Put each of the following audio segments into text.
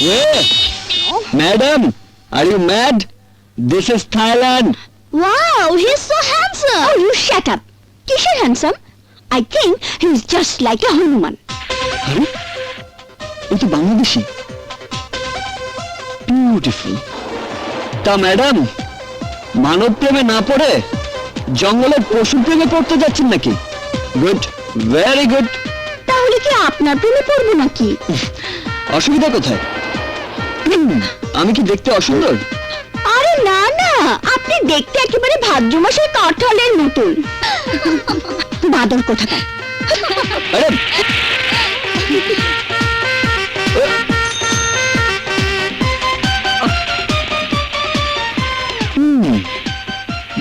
Hey, madam, are you mad? This is Thailand. Wow, he's so handsome. Oh, you shut up. Kishan handsome? I think he's just like a Hanuman. আরে ও তো Bangladeshi beautiful তা madam মানব প্রেমে না পড়ে জঙ্গলের পশু প্রেমে পড়তে যাচ্ছেন নাকি গুড ভেরি গুড তাহলে কি আপনার প্রেমে পড়বো নাকি? অসুবিধা কোথায় আমি কি দেখতে অসুন্দর আরে না না, আপনি দেখতে একেবারে ভাদ্র মাসের কাঁঠালের মতন। বাদর কোথাকার। আরে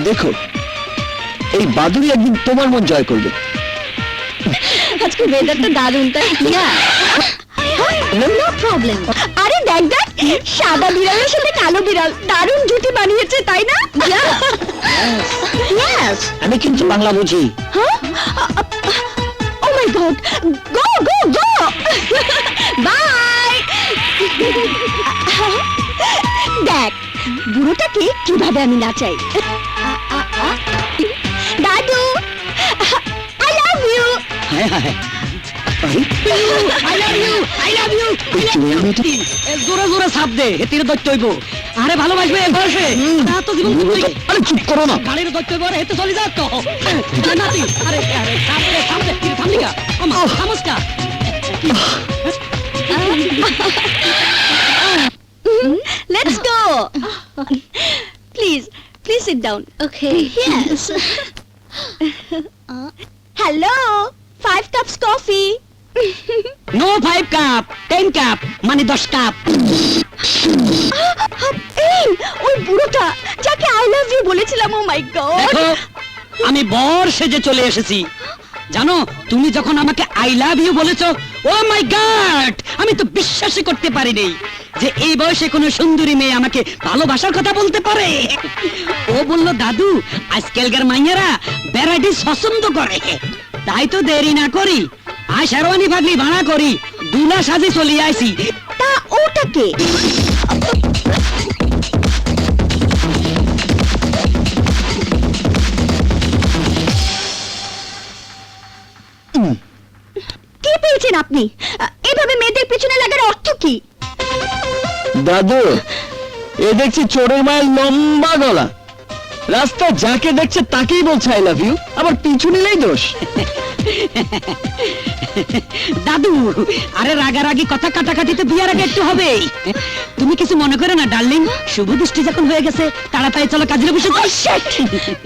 দেখো এই বাদুড়ি একদিন তোমার মন জয় করবে আজকে ওয়েদারটা দারুণ, তাই না? No problem. আরে দেখ দেখ, সাদা বিড়ালের সাথে কালো বিড়াল দারুণ জুটি বানিয়েছে, তাই না? ইয়েস। আমি কিন্তু বাংলা বুঝি ও মাই god, go go go, by. দেখ বুড়োটাকে কিভাবে আমি নাচাই। দাদু, আই লাভ ইউ। হ্যাঁ হ্যাঁ I love you, I love you, I love you. জোরে জোরে চাপ দে, হেতির দৈত্য হইব। আরে ভালোবাসবে এ বয়সে। তা তো জীবন আরে চুপ করো না গাড়ির দৈত্য হইব, হেতে চলে যা তো। নাতি, আরে আরে থাম দে, থামলি কা? আমা থামস কা? Let's go. Please sit down. Okay. Yes. Hello. 5 cups coffee. No 5 cup, 10 cup, মানে 10 কাপ। এই ওই বুড়োটা যাকে আই লাভ ইউ বলেছিলাম, ও মাই গড। দেখো আমি বর সেজে চলে এসেছি। জানো তুমি যখন আমাকে আই লাভ ইউ বলেছো, ও মাই গড, আমি তো বিশ্বাসই করতে পারিনি যে এই বয়সে কোনো সুন্দরী মেয়ে আমাকে ভালোবাসার কথা বলতে পারে। ও বললো দাদু আজকালকার মাইয়ারা ভ্যারাইটি পছন্দ করে, তাই তো দেরি না করি আই শেরওয়ানি পাগড়ি ভাড়া করি দুলা সাজে চলে আইছি। তা ওটাকে কি পেয়েছেন আপনি? এভাবে মেয়েদের পেছনে লাগার অর্থ কি? দাদু এ দেখছি চোরের মায়ের লম্বা গলা, রাস্তা যাকে দেখছে তাকেই বলছে আই লাভ ইউ, আবার পিছু নিলেই দোষ। দাদু আরে রাগারাগি কথা কাটাকাটিতে বিয়ার আগে একটু হবেই। তুমি কিছু মনে করে না ডার্লিং, শুভ দৃষ্টি যখন হয়ে গেছে তাড়াতাড়ি চলো কাজের বসে।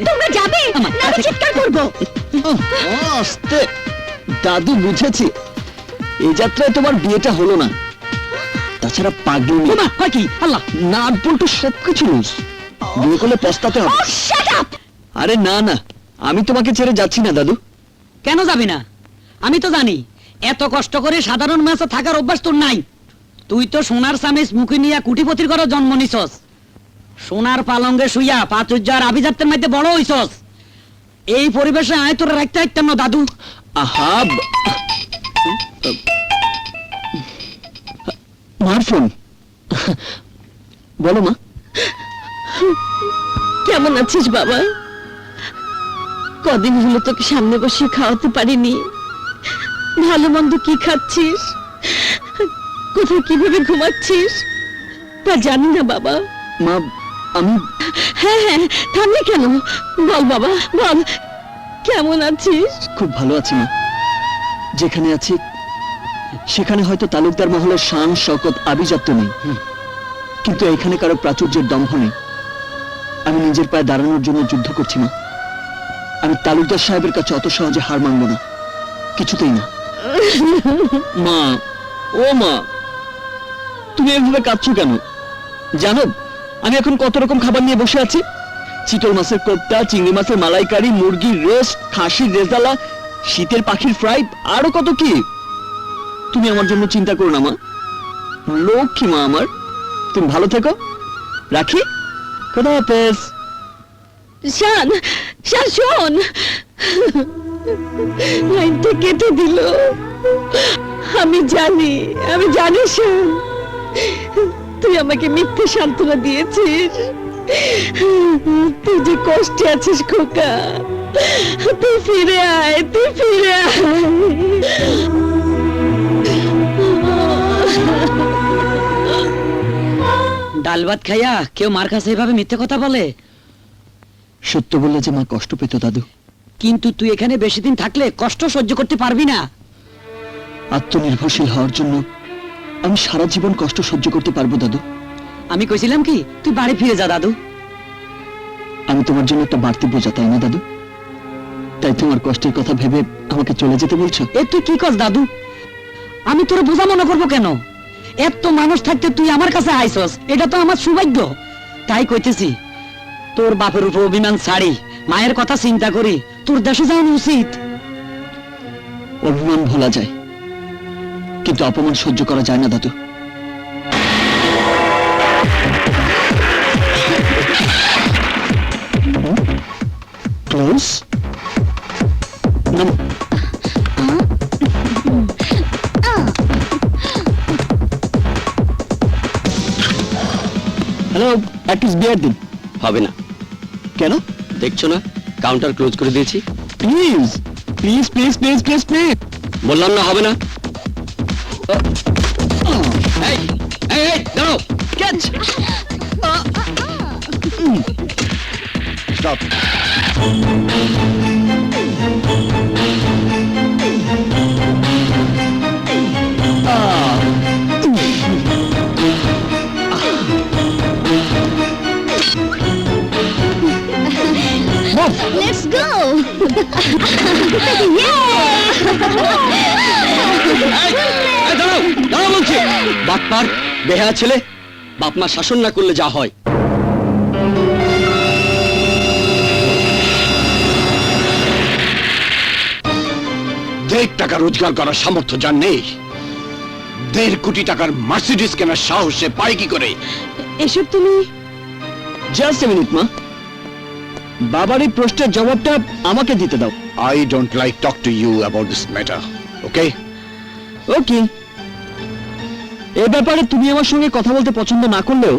তোমরা যাবে না, আমি চিৎকার করব। আস্তে দাদু, বুঝেছি এই যাত্রায় তোমার বিয়েটা হলো না, তাছাড়া পাগলি ওমা হয় কি আল্লাহ, নাট বল্টু সবকিছু লুজ, বিয়ে করলে পস্তাতে হবে। Oh, shut up! আরে না না, আমি তোমাকে ছেড়ে যাচ্ছি না দাদু। কেন যাবি না? আমি তো জানি এত কষ্ট করে সাধারণ মাছে থাকার অভ্যাস তোর নাই। তুই তো সোনার চামিচ মুখে নিয়ে কুটিপতির ঘরে জন্ম নিছস, সোনার পালঙ্গে শুইয়া পাচুর্য আর আভিজাত্যের মধ্যে বড় হইছস। এই পরিবেশে আয় তোর রাখতে একটাম না দাদু। আহাব মার ফোন, বলো মা। কেমন আছিস বাবা? কদিন হলো তোকে সামনে বসে খাওয়াতে পারিনি। ভালো মন্দ কি খাচ্ছিস, কোথায় কিভাবে ঘুমাচ্ছিস তা জানি না বাবা। মা আমি হ্যাঁ হ্যাঁ, থামলি কেন? বল বাবা বল, কেমন আছিস? খুব ভালো আছি মা। যেখানে আছি সেখানে হয়তো তালুকদার মহলের শান শকত আভিজাত্য নেই, কিন্তু এখানে কারো প্রাচুর্যের দম্ভ নেই। আমি নিজের পায়ে দাঁড়ানোর জন্য যুদ্ধ করছি মা। আমি তালুকদার সাহেবের কাছে অত সহজে হার মানব না, কিছুতেই না। মা, ও মা, তুমি এভাবে কাঁদছো কেন? জানো আমি এখন কত রকম খাবার নিয়ে বসে আছি? চিতল মাছের কোপ্তা, চিংড়ি মাছের মালাইকারি, মুরগির রোস্ট, খাসির রেজালা, শীতের পাখির ফ্রাই, আরো কত কি। তুমি আমার জন্য চিন্তা করো না মা, লক্ষ্মী মা আমার। তুমি ভালো থেকো, রাখি। খোদা হাফেজ। শান, শান শোন, লাইনটা কেটে দিল। আমি জানি শান, তুই আমাকে মিথ্যে সান্ত্বনা দিয়েছিস। তুই যে কষ্টে আছিস খোকা, তুই ফিরে আয়, তুই ফিরে আয়। ডাল ভাত খাইয়া কেউ মার কাছে এভাবে মিথ্যে কথা বলে? সত্য বললে যে মা কষ্ট পেত দাদু। কিন্তু তুই এখানে বেশি দিন থাকলে কষ্ট সহ্য করতে পারবি না। আত্মনির্ভরশীল হওয়ার জন্য আমি সারা জীবন কষ্ট সহ্য করতে পারবো দাদু। আমি কইছিলাম কি তুই বাড়ি ফিরে যা দাদু। আমি তোমার জন্য একটা বাড়তি বোঝা, তাই না দাদু? তাই তোমার কষ্টের কথা ভেবে আমাকে চলে যেতে বলছো? এ তুই কি কস দাদু? আমি তোর বোঝা মনে করবো কেন? এত মানুষ থাকতে তুই আমার কাছে আইসস, এটা তো আমার সৌভাগ্য। তাই কইতেছি তোর বাপের উপর অভিমান ছাড়ি মায়ের কথা চিন্তা করি তোর দেশে যাওয়া উচিত। অভিমান ভোলা যায়, কিন্তু অপমান সহ্য করা যায় না দাদু। ক্লোজ হ্যালো, এক পিস বিয়ার দিন। হবে না, কেন? দেখছো না কাউন্টার ক্লোজ করে দিয়েছি। Please please please please please please. বললাম না হবে না। এই, এই, এই, দাঁড়াও। ক্যাচ। Stop. Let's go. এই, দাঁড়াও, দাঁড়াও বলছি। বাটপার, বেহায়া ছেলে, বাপ মা শাসন না করলে যা হয়। দেড় টাকা রোজগার করার সামর্থ্য যার নেই, 1.5 কোটি টাকার মার্সিডিজ কেনার সাহস সে পায় কি করে? এসব তুমি জাস্ট এ মিনিট মা, বাবার এই প্রশ্নের জবাবটা আমাকে দিতে দাও। I don't like talk to you about this matter, okay? ওকে, এ ব্যাপারে তুমি আমার সঙ্গে কথা বলতে পছন্দ না করলেও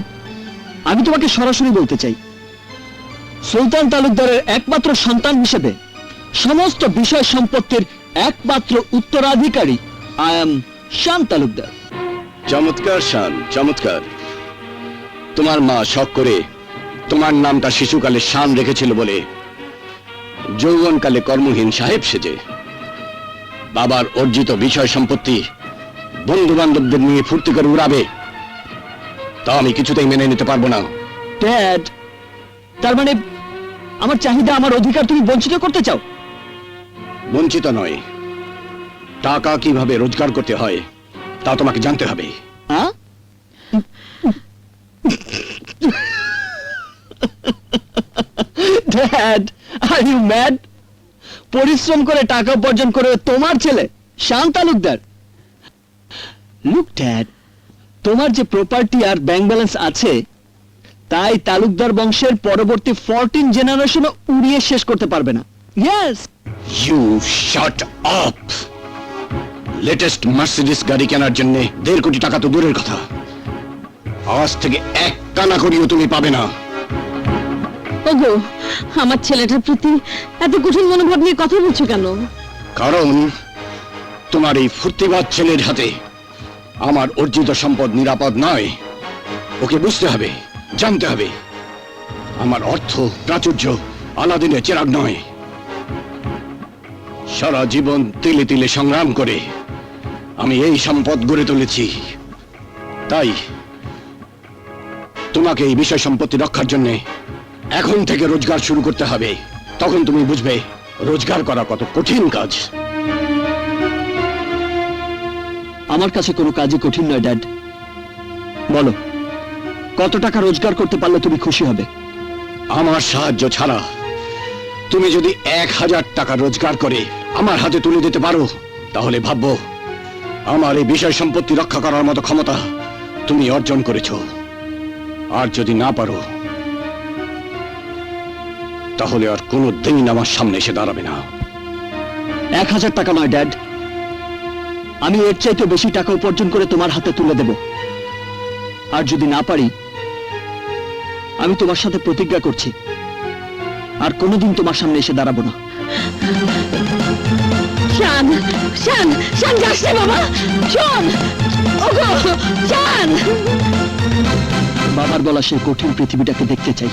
আমি তোমাকে সরাসরি বলতে চাই, সুলতান তালুকদারের একমাত্র সন্তান হিসেবে সমস্ত বিষয় সম্পত্তির একমাত্র উত্তরাধিকারী আই এম শান তালুকদার। চমৎকার শান, চমৎকার। তোমার মা শখ করে তোমার নামটা শিশুকালে শান রেখেছিল বলে যৌবনকালে কর্মহীন সাহেব সেজে বাবার অর্জিত বিষয় সম্পত্তি বন্ধু বান্ধবদের নিয়ে ফুর্তি করে উড়াবে, তা আমি কিছুতেই মেনে নিতে পারবো না। ড্যাড, তার মানে আমার চাহিদা, আমার অধিকার তুমি বঞ্চিত করতে চাও? বঞ্চিত নয়, টাকা কিভাবে রোজগার করতে হয় তা তোমাকে জানতে হবে। হ্যাঁ? Dad, are you mad? পরিশ্রম করে টাকা উপার্জন করে তোমার ছেলে শান তালুকদার। লুক ড্যাড, তোমার যে প্রপার্টি আর ব্যাংক ব্যালেন্স আছে তাই তালুকদার বংশের পরবর্তী 14 জেনারেশনও উড়িয়ে শেষ করতে পারবে না। Yes. You shut up. Latest Mercedes গাড়ি কেনার জন্য 1.5 কোটি টাকা তো দূরের কথা, আজ থেকে 1 কানা করিও তুমি পাবে না। ওগো, আমার ছেলেটার প্রতি এত কঠিন মনোভাব নিয়ে কথা বলছো কেন? কারণ তোমার এই ফুর্তিবাজ ছেলের হাতে আমার অর্জিত সম্পদ নিরাপদ নয়। ওকে বুঝতে হবে, জানতে হবে, আমার অর্থ প্রাচুর্য আলাদিনের চেরাগ নয়। সারা জীবন তিলে তিলে সংগ্রাম করে আমি এই সম্পদ গড়ে তুলেছি, তাই তোমাকে এই বিষয় সম্পত্তি রক্ষার জন্য এখন থেকে রোজগার শুরু করতে হবে। তখন তুমি বুঝবে রোজগার করা কত কঠিন কাজ। আমার কাছে কোনো কাজই কঠিন নয় ড্যাড। বলো, কত টাকা রোজগার করতে পারলে তুমি খুশি হবে? আমার সাহায্য ছাড়া তুমি যদি 1000 টাকা রোজগার করে আমার হাতে তুলে দিতে পারো তাহলে ভাববো আমার এই বিষয় সম্পত্তি রক্ষা করার মতো ক্ষমতা তুমি অর্জন করেছো। আর যদি না পারো তাহলে আর কোনো দিন আমার সামনে এসে দাঁড়াবে না। 1000 টাকা নয় ড্যাড, আমি এর চাইতে বেশি টাকা উপার্জন করে তোমার হাতে তুলে দেব। আর যদি না পারি, আমি তোমার সাথে প্রতিজ্ঞা করছি আর কোনোদিন তোমার সামনে এসে দাঁড়াবো না। শান শান শান যাস না বাবা, শোন ওগো শান। বাবার বলা সেই কঠিন পৃথিবীটাকে দেখতে চাই,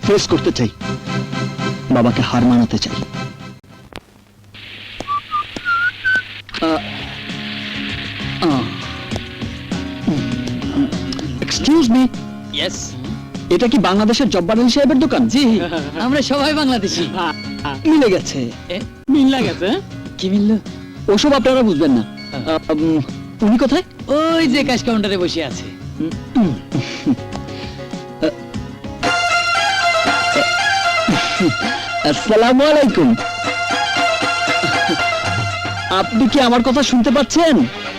ফেস করতে চাই, বাবাকে হার মানাতে চাই। এক্সকিউজ মি, ইয়েস, এটা কি বাংলাদেশের জব্বার আলী সাহেবের দোকান? জি, আমরা সবাই বাংলাদেশি। মিলে গেছে। মিল লাগেছে? কি মিলল? ওসব আপনারা বুঝবেন না। উনি কোথায়? ওই যে ক্যাশ কাউন্টারে বসে আছে। আসসালামু আলাইকুম। আপনি কি আমার কথা শুনতে পাচ্ছেন?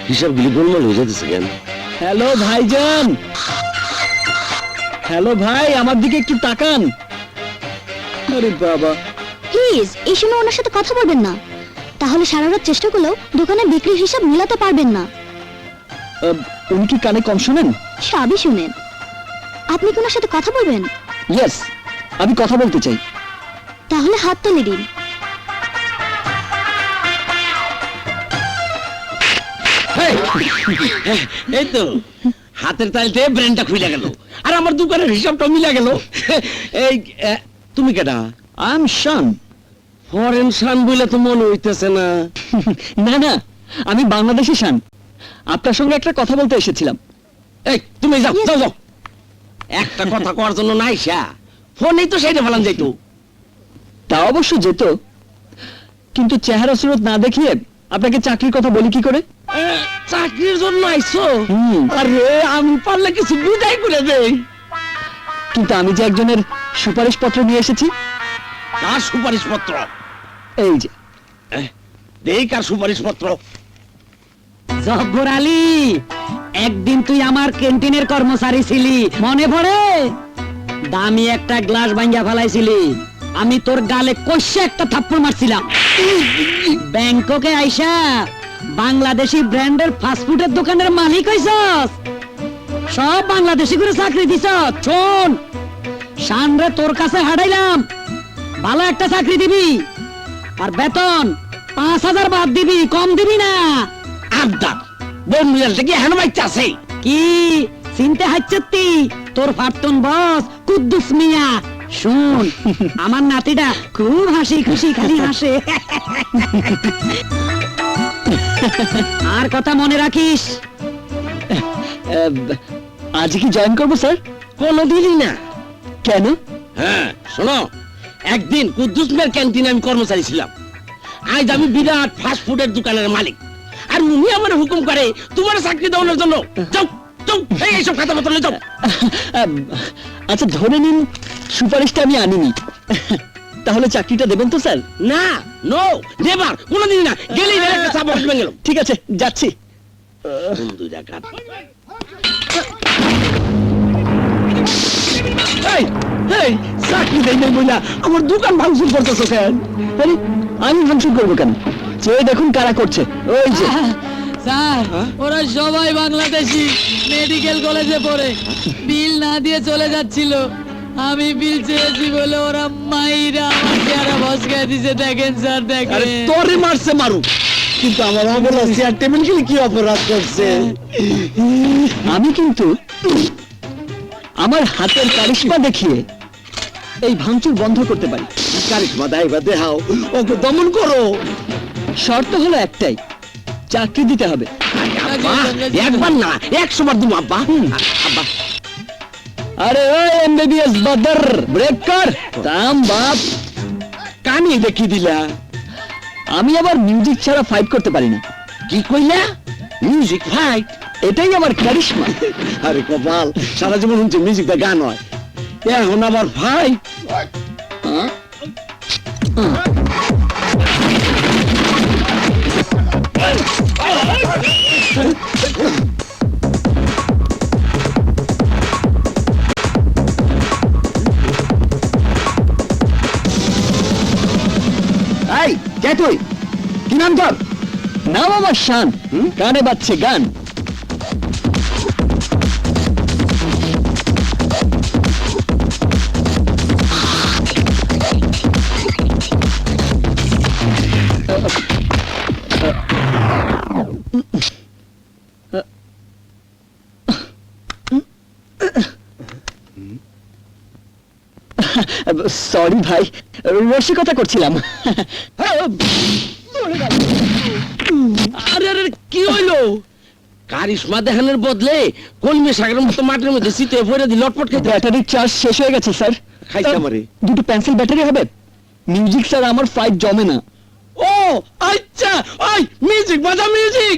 হিসাবগুলি গোলমাল হয়ে যেতেছে কেন? হ্যালো ভাইজান, হ্যালো ভাই, আমার দিকে একটু তাকান। আরে বাবা, প্লিজ এই সময় ওনার সাথে কথা বলবেন না, তাহলে সারা রাত চেষ্টা করলেও দোকানের বিক্রির হিসাব মিলাতে পারবেন না। উনি কি কানে কম শোনেন? সবই শুনেন। আপনি কি ওনার সাথে কথা বলবেন? ইয়েস, আমি কথা বলতে চাই। তাহলে হাত তুলে দিন। এই তো হাতের তালতে ব্রেনটা খুলে গেল আর আমার দোকানের হিসাবটা মিলে গেল। এই তুমি কেডা? I am Shan. Foreign Shan বলে তো মনে হইতেছে না। না না, আমি বাংলাদেশি শান। আপনার সঙ্গে একটা কথা বলতে এসেছিলাম। এই তুমি যাও Yes. যাও যাও, একটা কথা করার জন্য নাইসা ফোনেই তো সেইটা ফেলান যাইতো। তা অবশ্য যেত, কিন্তু চেহারা সুরত না দেখিয়ে আপনাকে চাকরির কথা বলি কি করে? চাকরির জন্য আইছো? হুম, আরে আমি পারলে কিছু বিদায় করে দেই। কিন্তু আমি যে একজনের সুপারিশ পত্র নিয়ে এসেছি। কার সুপারিশ পত্র? এই যে, দেই কার সুপারিশ পত্র। জব্বর আলী, একদিন তুই আমার ক্যান্টিনের কর্মচারী ছিলি, মনে পড়ে? দামি একটা গ্লাস ভাঙ্গা ফেলাইছিলি, আমি তোর গালে কষে একটা থাপ্পড় মারছিলাম। ব্যাংককে আইসা বাংলাদেশি ব্র্যান্ডের ফাস্টফুডের দোকানের মালিক হইছস, সব বাংলাদেশি করে চাকরি দিছ। শোন, শানরে তোর কাছে হারাইলাম, ভালো একটা চাকরি দিবি আর বেতন 5,000 বাদ দিবি, কম দিবি না। আবদার বন্ধুদের থেকে হেন বাইতে আছে। কি চিনতে হাচ্ছতি তোর ফাটতন বস কুদ্দুস মিয়া? শুন, আমার নাতিটা খুব হাসি খুশি খালি হাসে। আর কথা মনে রাখিস। আজ কি জয়েন করবো স্যার? কোনোদিনই না। কেন? হ্যাঁ শোনো, একদিন কুদ্দুস মিয়ার ক্যান্টিনে আমি কর্মচারী ছিলাম, আজ আমি বিরাট ফাস্ট ফুডের দোকানের মালিক, আর উনি আমার হুকুম করে তোমার চাকরি দেওয়ানোর জন্য। যাও যাও, এইসব খাতা পত্র নিয়ে যাও। আচ্ছা ধরে নিন সুপারিশটা আমি আনিনি, তাহলে চাকরিটা দেবেন তো স্যার? না, নো নেভার, কোনোদিন না। গেলেই একটা চাপ আসবে গেল। ঠিক আছে, যাচ্ছি। বন্ধু জাকাত। এই, এই, চাকরি দেই নাই বইলা আমার দোকান ভাঙচুর করতেছো কেন? আরে আমি ভাঙচুর করবো কেন? চেয়ে দেখুন কারা করছে। ওই যে, স্যার, ওরা সবাই বাংলাদেশি, মেডিকেল কলেজে পড়ে, বিল না দিয়ে চলে যাচ্ছিল। আমি বিল চেয়েছি বলে ওরা মাইরা আমার চেহারা ভসকায় দিছে। দেখেন স্যার, আরে দেখেন। তোরে মারছে মারুক, কিন্তু আমার অবলা চেয়ার টেবিল গুলি কি অপরাধ করছে? আমি কিন্তু আমার হাতের কারিশমা দেখিয়ে এই ভাঙচুর বন্ধ করতে পারি। কারিশমা দেয় বা দেখাও, ওকে দমন করো। শর্ত হলো একটাই, চাকরি দিতে হবে। আব্বা, একবার না 100 বার দিব আব্বা। আব্বা আরে ওই এমবিবিএস বাদর, ব্রেক কর। দাম বাপ, কানি দেখি দিলা। আমি আবার মিউজিক ছাড়া ফাইট করতে পারি না। কি কইলা? Music fight? এটাই আমার কারিশমা। আরে কপাল, সারা জীবন শুনছি মিউজিক দা গান হয়, এখন আবার ফাইট। এই কে তুই? কি নাম তোর? নাম আমার শান, কানে বাজছে গান। সরি ভাই, রসিকতা করছিলাম। আরে আরে কি হইলো? কারিশমা দেখানোর বদলে কলমি শাকের মতো মাটির মধ্যে শীতে ভরে দিয়ে লটপট খেতে ব্যাটারির চার্জ শেষ হয়ে গেছে স্যার। খাইছে আমারে। দুটো পেন্সিল ব্যাটারি হবে? মিউজিক স্যার আমার ফাইট জমে না। ও আচ্ছা, ওই মিউজিক বাজা, মিউজিক।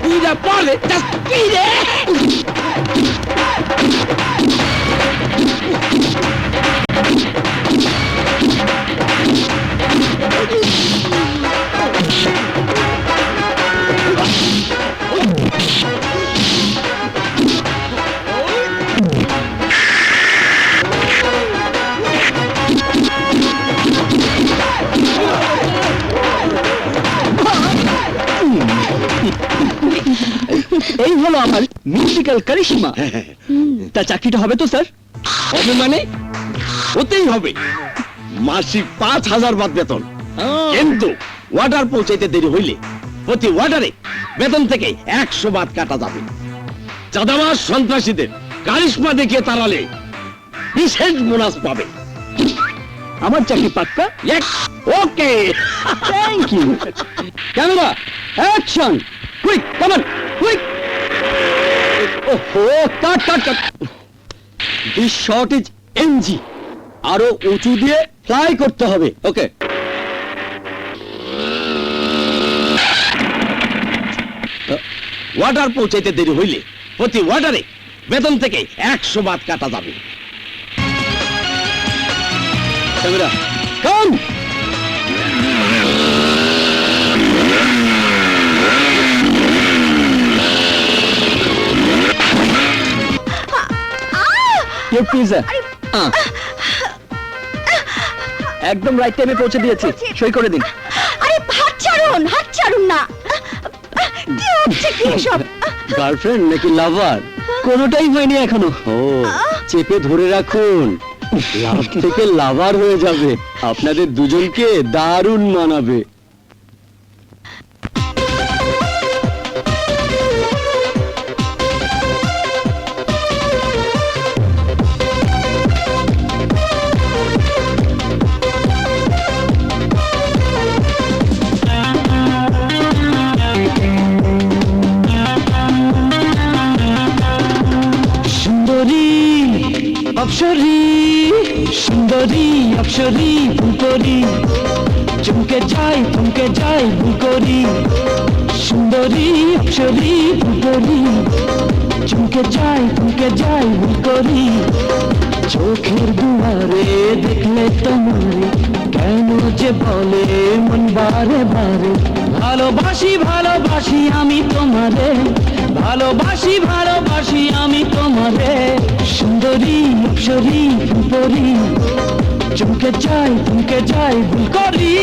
Mira, pole, despide! এই হলো আমার মিউজিক্যাল কারিশমা। তা চাকরিটা হবে তো স্যার? হবে মানে হতেই হবে। মাসিক 5,000 বাদ বেতন, কিন্তু ওয়াটার পৌঁছাইতে দেরি হইলে প্রতি ওয়াটারে বেতন থেকে 100 বাদ কাটা যাবে। চাঁদাবাজ সন্ত্রাসীদের কারিশমা দেখিয়ে তাড়ালে বিশেষ বোনাস পাবে। আমার চাকরি পাক্কা। Okay, thank you. Camera action, quick come on, quick. ওহো, cut cut cut. This shot is NG. আরো উঁচু দিয়ে ফ্লাই করতে হবে। ওকে। ওয়াটার পৌঁছাইতে দেরি হইলে প্রতি ওয়াটারে বেতন থেকে 100 বাদ কাটা যাবে। Camera come. Your pizza. একদম রাইট টাইমে পৌঁছে দিয়েছি, সই করে দিন। আরে হাত ছাড়ুন না। কি হচ্ছে কি সব? গার্লফ্রেন্ড নাকি লাভার? কোনোটাই হয়নি এখনো। ও, চেপে ধরে রাখুন, লাভ থেকে লাভার হয়ে যাবে। আপনাদের দুজনকে দারুণ মানাবে। অপসরী সুন্দরী, অপসরী ফুলকরি, চমকে যাই ভুল করি। সুন্দরী অপসরী ফুলকরি, চমকে যাই ভুল করি। চোখের দুয়ারে দেখলে তোমারে কেন যে বলে মন বারে বারে, ভালোবাসি ভালোবাসি আমি তোমারে, ভালোবাসি ভালোবাসি আমি তোমারে। সুন্দরী অপসরী ফুলকরি, চমকে যাই ভুল করি।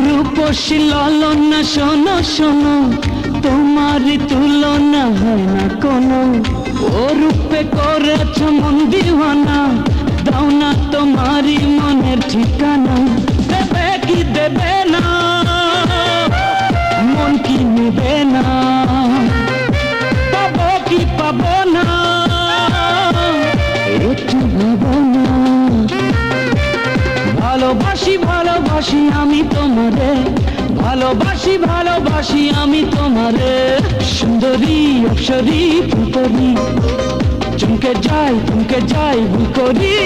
রূপসী ললনা শোনো শোনো, তোমার তুলনা হয় না কোনো। ও রূপে করেছ মন দিওয়ানা, দাও না তোমারই মনের ঠিকানা। দেবে কি দেবে না, মন কি নেবে না, পাবো কি পাবো না, একটু ভাবো না। ভালোবাসি ভালোবাসি আমি তোমারে, ভালোবাসি আমি তোমারে। সুন্দরী অপ্সরী ফুলকরি, চমকে যাই ভুল করি।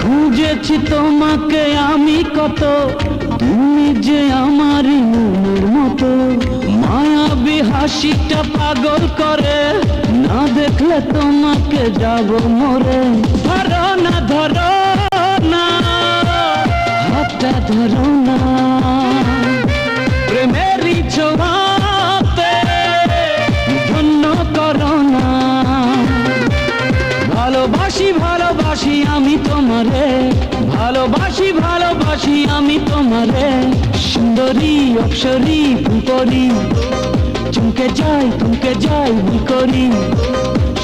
খুঁজেছি তোমাকে আমি কত, তুমি যে আমার মনের মতো। মায়াবী হাসিটা পাগল করে, না দেখলে তোমাকে যাব মরে। ধরো না হাতটা ধরো না, প্রেমেরই ছোঁয়াতে ধন্য করো না। ভালোবাসি আমি তোমারে, ভালোবাসি আমি তোমারে। সুন্দরী অপ্সরী ফুলকরি, চমকে যাই ভুল করি।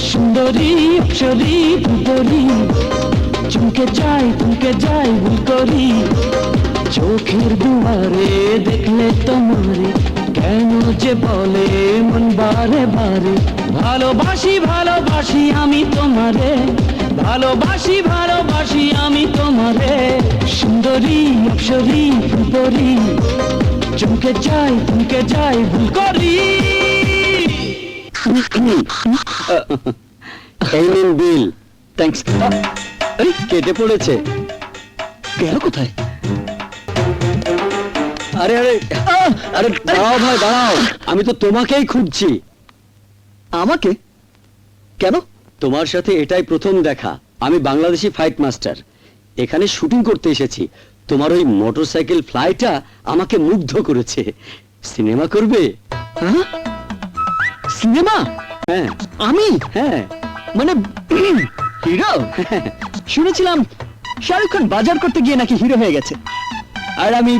সুন্দরী অপ্সরী ফুলকরি, চমকে যাই ভুল করি। চোখের দুয়ারে দেখলে তোমারে, কেন যে বলে মন বারে বারে। ভালোবাসি আমি তোমারে, ভালোবাসি আমি তোমারে। সুন্দরী অপ্সরী ফুলকরি, চমকে যাই ভুল করি। এই নিন বিল। থ্যাঙ্কস। কেটে পড়েছে। গেল কোথায়? আরে আরে আরে দাঁড়াও ভাই দাঁড়াও, আমি তো তোমাকেই খুঁজছি। আমাকে? কেন? তোমার সাথে এটাই প্রথম দেখা। আমি বাংলাদেশি ফাইট মাস্টার, এখানে শুটিং করতে এসেছি। তোমার ওই মোটরসাইকেল ফ্লাইটা আমাকে মুগ্ধ করেছে। সিনেমা করবে? হ্যাঁ সিনেমা? হ্যাঁ আমি? হ্যাঁ মানে হিরো? শুনেছিলাম শাহরুখ খান বাজার করতে গিয়ে নাকি হিরো হয়ে গেছে, আর আমি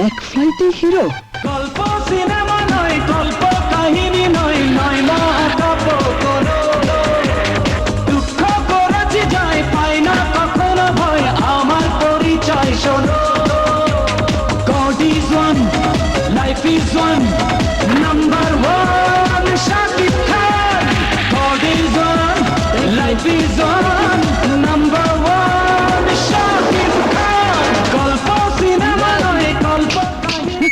এক ফ্লাইটে হিরো। গল্প সিনেমা নয়, গল্প কাহিনী নয়, নয় মহাকাব্য কোনো। দুঃখ করেছি যাই, পাই না কখনো ভয়, আমার পরিচয় শোনো। God is one, life is one, number one, Shakib Khan. God is one, life is one, number one, Shakib Khan. গল্প সিনেমা নয়, গল্প কাহিনী।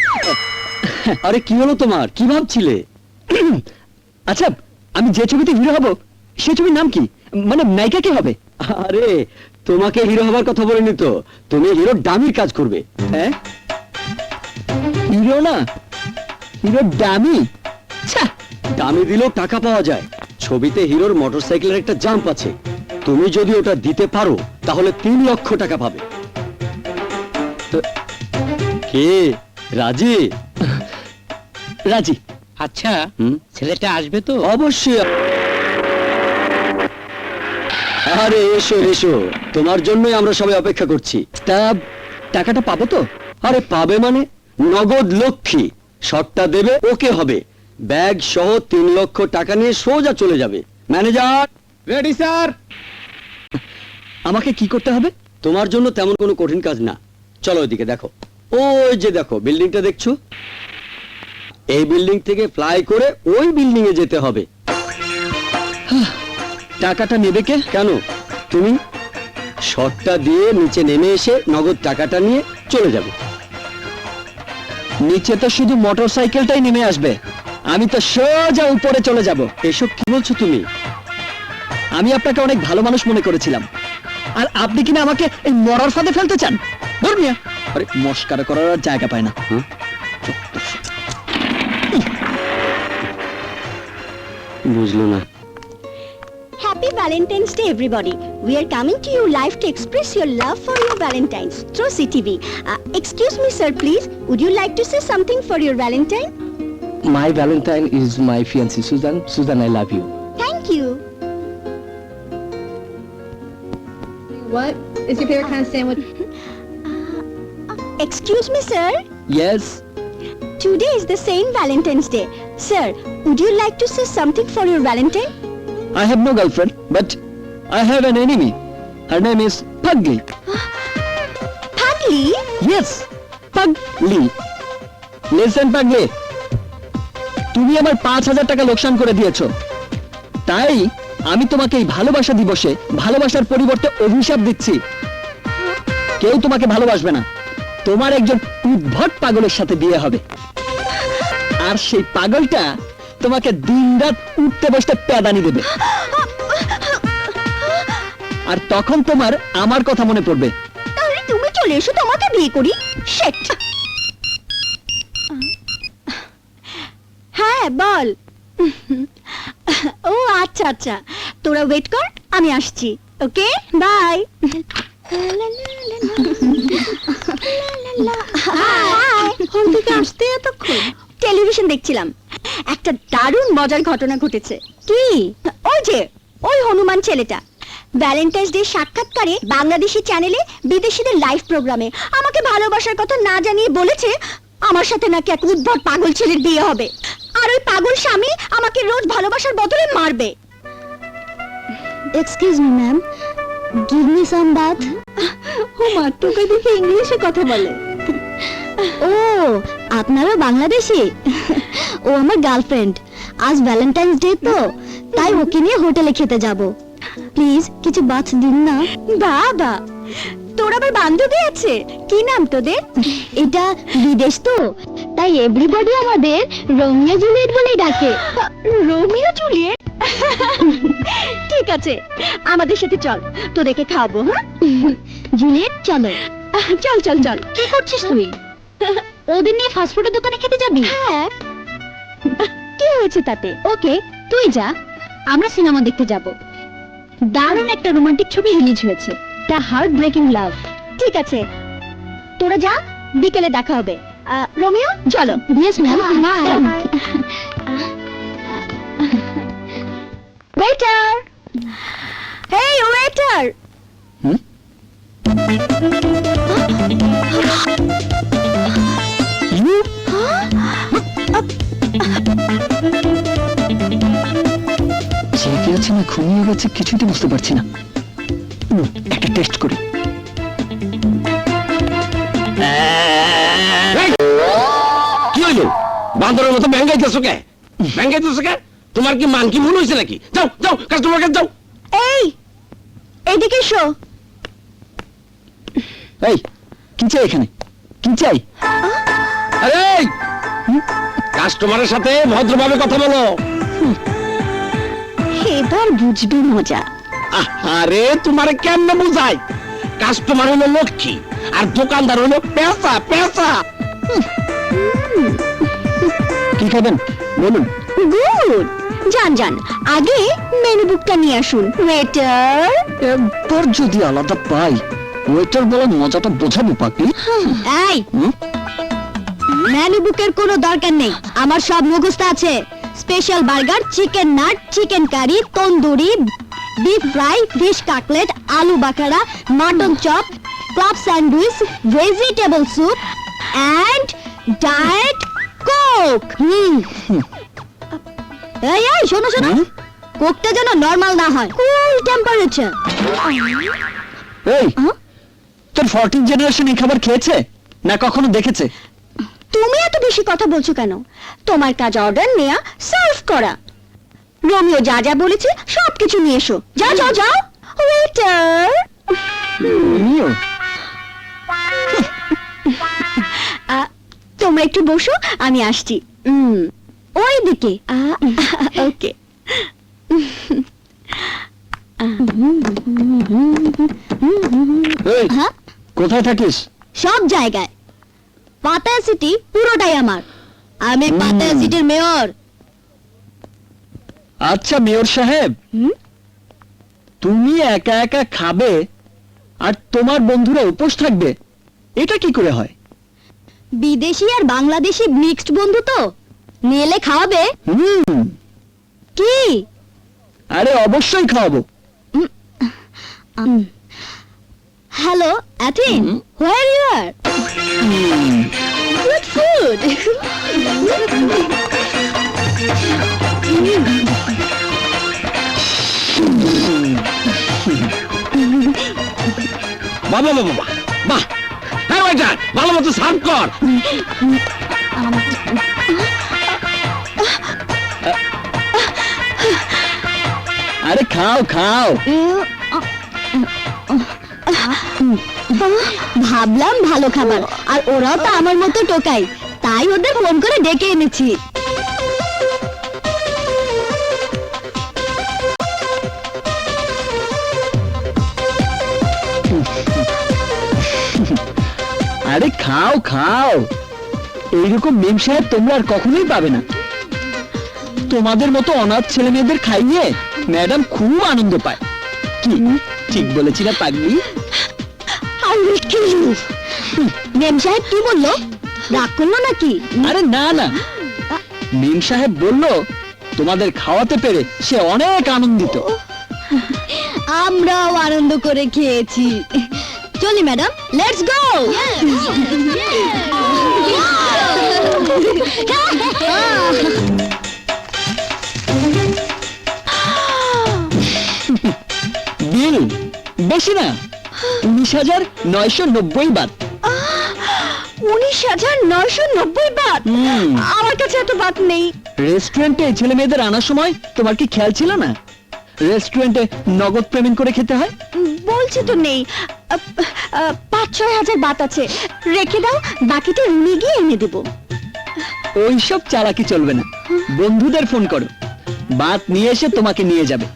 আরে কি হলো তোমার? কি ভাবছিলে? আচ্ছা আমি যে ছবিতে হিরো হব সেই ছবির নাম কি? মানে নায়িকা কি হবে? আরে তোমাকে হিরো হবার কথা বলিনি তো, তুমি হিরো ডামির কাজ করবে। হ্যাঁ হিরো না, হিরো ডামি। ডামি দিলেও টাকা পাওয়া যায়। ছবিতে হিরোর মোটরসাইকেলের একটা জাম্প আছে, তুমি যদি ওটা দিতে পারো তাহলে 3 লক্ষ টাকা পাবে। কে রাজি? রাজি। আচ্ছা ছেলেটা আসবে তো? অবশ্যই। আরে এসো এসো, তোমার জন্যই আমরা সবাই অপেক্ষা করছি। তা টাকাটা পাবো তো? আরে পাবে মানে নগদ লক্ষ্মী। শটটা দেবে ওকে হবে, ব্যাগ সহ 3 লক্ষ টাকা নিয়ে সোজা চলে যাবে। Manager ready sir. আমাকে কি করতে হবে? তোমার জন্য তেমন কোনো কঠিন কাজ না। চলো ওইদিকে দেখো, ওই যে দেখো বিল্ডিংটা দেখছো, এই বিল্ডিং থেকে ফ্লাই করে ওই বিল্ডিং এ যেতে হবে। টাকাটা নেবে কে? কেন তুমি? শটটা দিয়ে নিচে নেমে এসে নগদ টাকাটা নিয়ে চলে যাবে। নিচে তো শুধু মোটরসাইকেলটাই নেমে আসবে, আমি তো সোজা উপরে চলে যাব। এসব কি বলছো তুমি? আমি আপনাকে অনেক ভালো মানুষ মনে করেছিলাম, আর আপনি কিনা আমাকে এই মরার ফাঁদে ফেলতে চান। ধর্মিয়া, আরে মস্কারা করার আর জায়গা পায় না। বুঝলো না। Happy Valentine's Day, everybody. We are coming to you live to express your love for your Valentines through CTV. Excuse me, sir, please. Would you like to say something for your Valentine? My Valentine is my fiancée Susan. Susan, I love you. Thank you. What is your favorite kind of sandwich? Excuse me, sir. Yes, Today is the Saint Valentine's Day. Sir, would you like to say something for your Valentine? I have no girlfriend, but I have an enemy. Her name is Pugly. Pugly? Yes, Pugly. Listen, Pugly. তুমি আমার 5,000 টাকা লোকসান করে দিয়েছো, তাই আমি তোমাকে এই ভালোবাসা দিবসে ভালোবাসার পরিবর্তে অভিশাপ দিচ্ছি। কেউ তোমাকে ভালোবাসবে না, তোমার একজন উদ্ভট পাগলের সাথে বিয়ে হবে, আর সেই পাগলটা তোমাকে দিনরাত উঠতে বসতে প্যাদানি দেবে, আর তখন তোমার আমার কথা মনে পড়বে। তাহলে তুমি চলে এসো, তোমাকে বিয়ে করি। Shit. হ্যাঁ বল। ও আচ্ছা আচ্ছা, তোরা ওয়েট কর, আমি আসছি। ওকে, বাই। হোম থেকে আসতে এতক্ষণ? টেলিভিশন দেখছিলাম, একটা দারুণ মজার ঘটনা ঘটেছে। কি? ওই হনুমান ছেলেটা ভ্যালেন্টাইন্স ডে সাক্ষাৎকারে বাংলাদেশি চ্যানেলে বিদেশিদের লাইভ প্রোগ্রামে আমাকে ভালোবাসার কথা না জানিয়ে বলেছে আমার সাথে নাকি এক উদ্ভট পাগল ছেলের বিয়ে হবে, আর ওই পাগল স্বামী আমাকে রোজ ভালোবাসার বদলে মারবে। Excuse me ma'am, give me some bath. ও মা, তোকে দেখে ইংলিশে কথা বলে। ও, আপনারা বাংলাদেশি? ও আমার গার্লফ্রেন্ড, আজ ভ্যালেন্টাইন্স ডে তো, তাই ওকে নিয়ে হোটেলে খেতে যাব। প্লিজ কিছু বাথ দিন না। বাবা, তোর আবার বান্ধবী আছে? কি নাম তোদের? এটা বিদেশ তো, তাই এভরিবডি আমাদের রোমিও জুলিয়েট বলেই ডাকে। Romeo Juliet? ঠিক আছে, আমাদের সাথে চল, তোদেরকে খাওয়াবো। হ্যাঁ জুলিয়েট, চলো। চল চল চল। কি করছিস তুই? ওদের নিয়ে ফাস্টফুডের দোকানে খেতে যাবি? হ্যাঁ। কি হয়েছে তাতে? ওকে, তুই যা, আমরা সিনেমা দেখতে যাব। দারুণ একটা রোমান্টিক ছবি রিলিজ হয়েছে, দ্য হার্ট ব্রেকিং লাভ। ঠিক আছে, তোরা যা, বিকেলে দেখা হবে। রোমিও, চলো। Yes ma'am. ওয়েটার, হেই ওয়েটার। জেগে আছে না ঘুমিয়ে গেছে কিছুই তো বুঝতে পারছি না। একটা টেস্ট করি। কি হইলো? বান্দরের মতো ব্যাঙ্গাইতেছো কে? ব্যাঙ্গাইতেছো কে? তোমার কি মান কি ভুল হয়েছে নাকি? যাও যাও, কাস্টমার কাছে যাও। এই, এদিকে এসো। এই, কি চাই এখানে? কি চাই? আরে কাস্টমারের সাথে ভদ্রভাবে কথা বলো। এবার বুঝবি মজা। আরে তোমারে কেমনে বুঝাই? কাস্টমার হলো লক্ষ্মী আর দোকানদার হলো পেঁচা পেঁচা। কি খাবেন বলুন? গুড, যান যান, আগে মেনু বুকটা নিয়ে আসুন। ওয়েটার। একবার যদি আলাদা পাই, ওয়েটার বলার মজাটা বোঝাবো পাকি। এই, মেনু বুকের কোনো দরকার নেই, আমার সব মুখস্থ আছে। Special burger, chicken nut, chicken curry, tandoori, beef fry, fish cutlet, আলু বাকারা, mutton chop, club sandwich, vegetable soup and diet coke. এই এই, শোনো শোনো, কোকটা যেন নরমাল না হয়, কুল টেম্পারেচার। এই, তোর 14 জেনারেশন এই খাবার খেয়েছে না কখনো দেখেছে? তুমি এত বেশি কথা বলছো কেন? তোমার কাজ অর্ডার নেয়া, সার্ভ করা। রোমিও যা যা বলেছে সবকিছু নিয়ে এসো। যাও যাও যাও। ওয়েটার। রোমিও, তোমরা একটু বসো, আমি আসছি। ওই দিকে। ওকে। এই, হ্যাঁ কোথায় থাকিস? সব জায়গায়। পাতায়া সিটি পুরোটাই আমার। আমি পাতায়া সিটির মেয়র। আচ্ছা মেয়র সাহেব, হুম? তুমি একা একা খাবে আর তোমার বন্ধুরা উপোস থাকবে, এটা কি করে হয়? বিদেশি আর বাংলাদেশি মিক্সড বন্ধু তো, নিলে খাওয়াবে কি? আরে অবশ্যই খাওয়াবো। হ্যালো অ্যাথিন, where you are? Good food. বাবা বাবা বাহ বাহ, হ্যাঁ ওয়েটার, ভালো মতো সার্ভ কর। আরে খাও খাও। ভাবলাম ভালো খাবার, আর ওরাও তো আমার মতো টোকাই, তাই ওদের ফোন করে ডেকে এনেছি। আরে খাও খাও, এইরকম মেম সাহেব তোমরা আর কখনোই পাবে না। তোমাদের মতো অনাথ ছেলে মেয়েদের খাইয়ে ম্যাডাম খুব আনন্দ পায়। কি ঠিক বলেছি না পাগলি? মেম সাহেব কি বললো? রাগ করলো নাকি? আরে না না, মেম সাহেব বললো তোমাদের খাওয়াতে পেরে সে অনেক আনন্দিত। আমরাও আনন্দ করে খেয়েছি। চলি ম্যাডাম, লেটস গো। বিল বেশি না, 19,990 বাত। 19,990 বাত? হুম। আমার কাছে এত বাত নেই। রেস্টুরেন্টে ছেলে মেয়েদের আনার সময় তোমার কি খেয়াল ছিল না? রেস্টুরেন্টে নগদ পেমেন্ট করে খেতে হয়। বলছি তো নেই। 5-6 হাজার বাত আছে, রেখে দাও, বাকিটা রুমে গিয়ে এনে দেবো। ওইসব চালাকি চলবে না, বন্ধুদের ফোন করো, বাত নিয়ে এসে তোমাকে নিয়ে যাবে।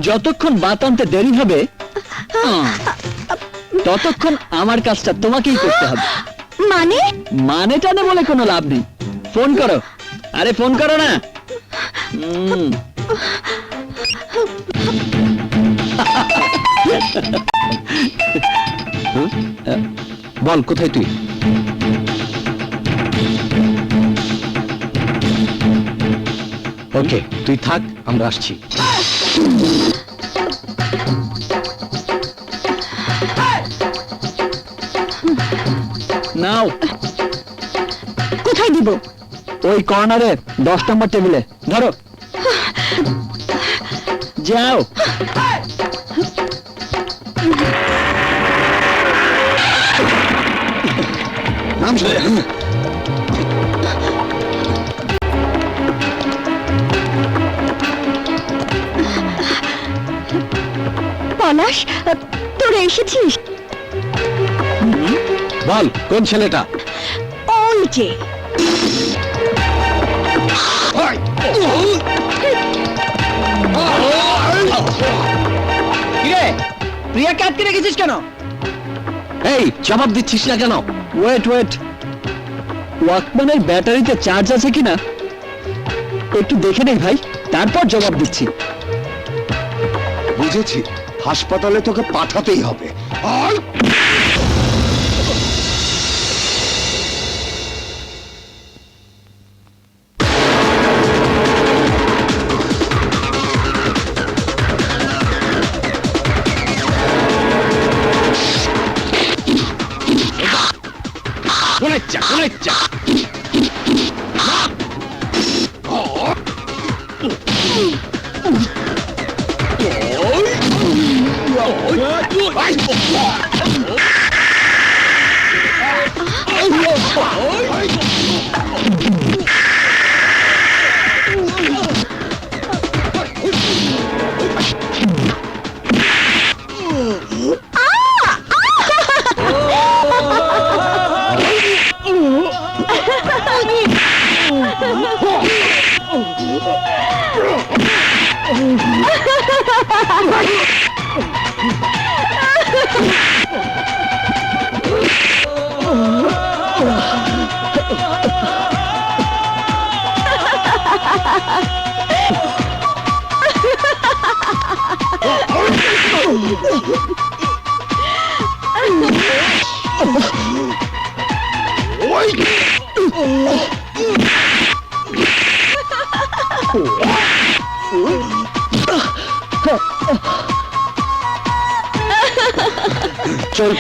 যতক্ষণ বাত আনতে দেরি হবে ততক্ষণ আমার কাজটা তোমাকেই করতে হবে। মানে? মানে টানে বলে কোনো লাভ নেই, ফোন করো। আরে ফোন করো না। বল কোথায় তুই? ওকে তুই থাক, আমরা আসছি। নাও, কোথায় দিব? ওই কর্নারে 10 নম্বর টেবিলে ধরো। যাও। পলাশ, তোরা এসেছিস? বল কোন ছেলেটা? ওই যে। কিরে, প্রিয়াকে আটকে রেখেছিস কেন? এই জবাব দিচ্ছিস না কেন? ওয়েট ওয়েট, ওয়াকম্যানের ব্যাটারিতে চার্জ আছে কিনা একটু দেখে নেই ভাই, তারপর জবাব দিচ্ছি। বুঝেছি, হাসপাতালে তোকে পাঠাতেই হবে। আর চল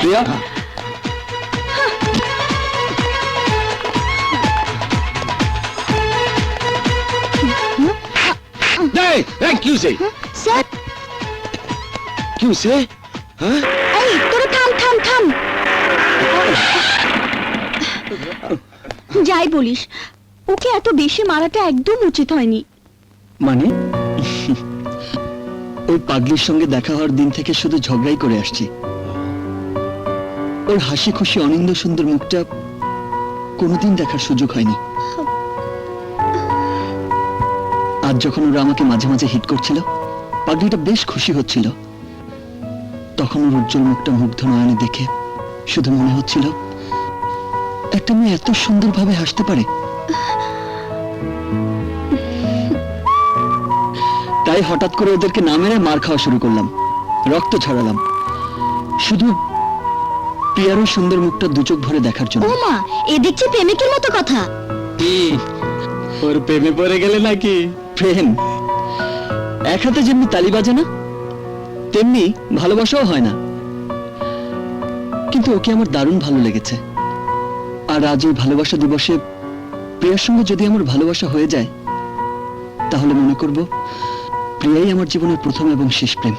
প্রিয়া। কি হয়েছে? স্যার, কি হয়েছে? হ্যাঁ, এই তোরা থাম থাম থাম। যাই বলিস, ওকে এত বেশি মারাটা একদম উচিত হয়নি। মানে ওই পাগলির সঙ্গে দেখা হওয়ার দিন থেকে শুধু ঝগড়াই করে আসছি। ওর হাসি খুশি অনিন্দ সুন্দর মুখটা কোনোদিন দেখার সুযোগ হয়নি। আজ যখন ওরা আমাকে মাঝে মাঝে হিট করছিল, পাগলিটা বেশ খুশি হচ্ছিল। তখন ওর উজ্জ্বল মুখটা মুগ্ধ নয়নে দেখে শুধু মনে হচ্ছিল একটা মেয়ে এত সুন্দরভাবে হাসতে পারে। তাই হঠাৎ করে ওদেরকে না মেরে মার খাওয়া শুরু করলাম, রক্ত ছড়ালাম, শুধু প্রিয়ারও সুন্দর মুখটা দু চোখ ভরে দেখার জন্য। ও মা, এ দেখছি প্রেমিকের মতো কথা। ওর প্রেমে পড়ে গেলে নাকি? প্রেম এক হাতে যেমনি তালি বাজে না, তেমনি ভালোবাসাও হয় না। কিন্তু ওকে আমার দারুণ ভালো লেগেছে। আর আজ এই ভালোবাসা দিবসে প্রিয়ার সঙ্গে যদি আমার ভালোবাসা হয়ে যায়, তাহলে মনে করব প্রিয়াই আমার জীবনের প্রথম এবং শেষ প্রেম।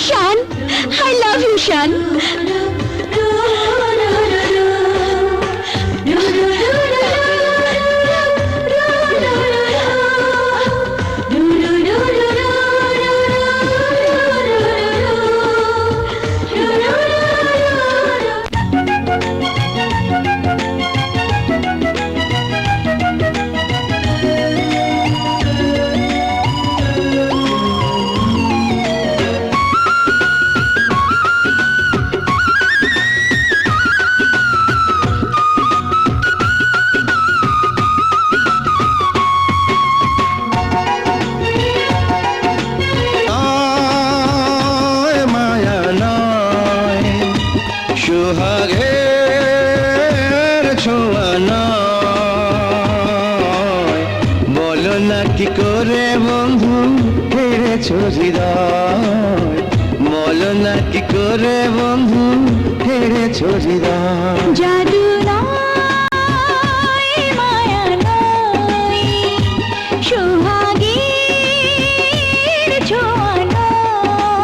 শান, I love you, শান। মায়া নয়, সোহাগের ছোঁয়া নয়, বলো না কি করে বন্ধু হেরেছ হৃদয়, বলো না কি করে বন্ধু হেরেছ হৃদয়। জাদু নয়, মায়া নয়, সোহাগের ছোঁয়া নয়,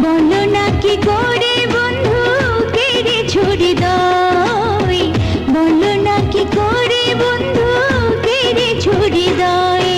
বলো না কি করে বন্ধু কেড়েছ হৃদয়, বলো না কি করে বন্ধু কেড়েছ হৃদয়।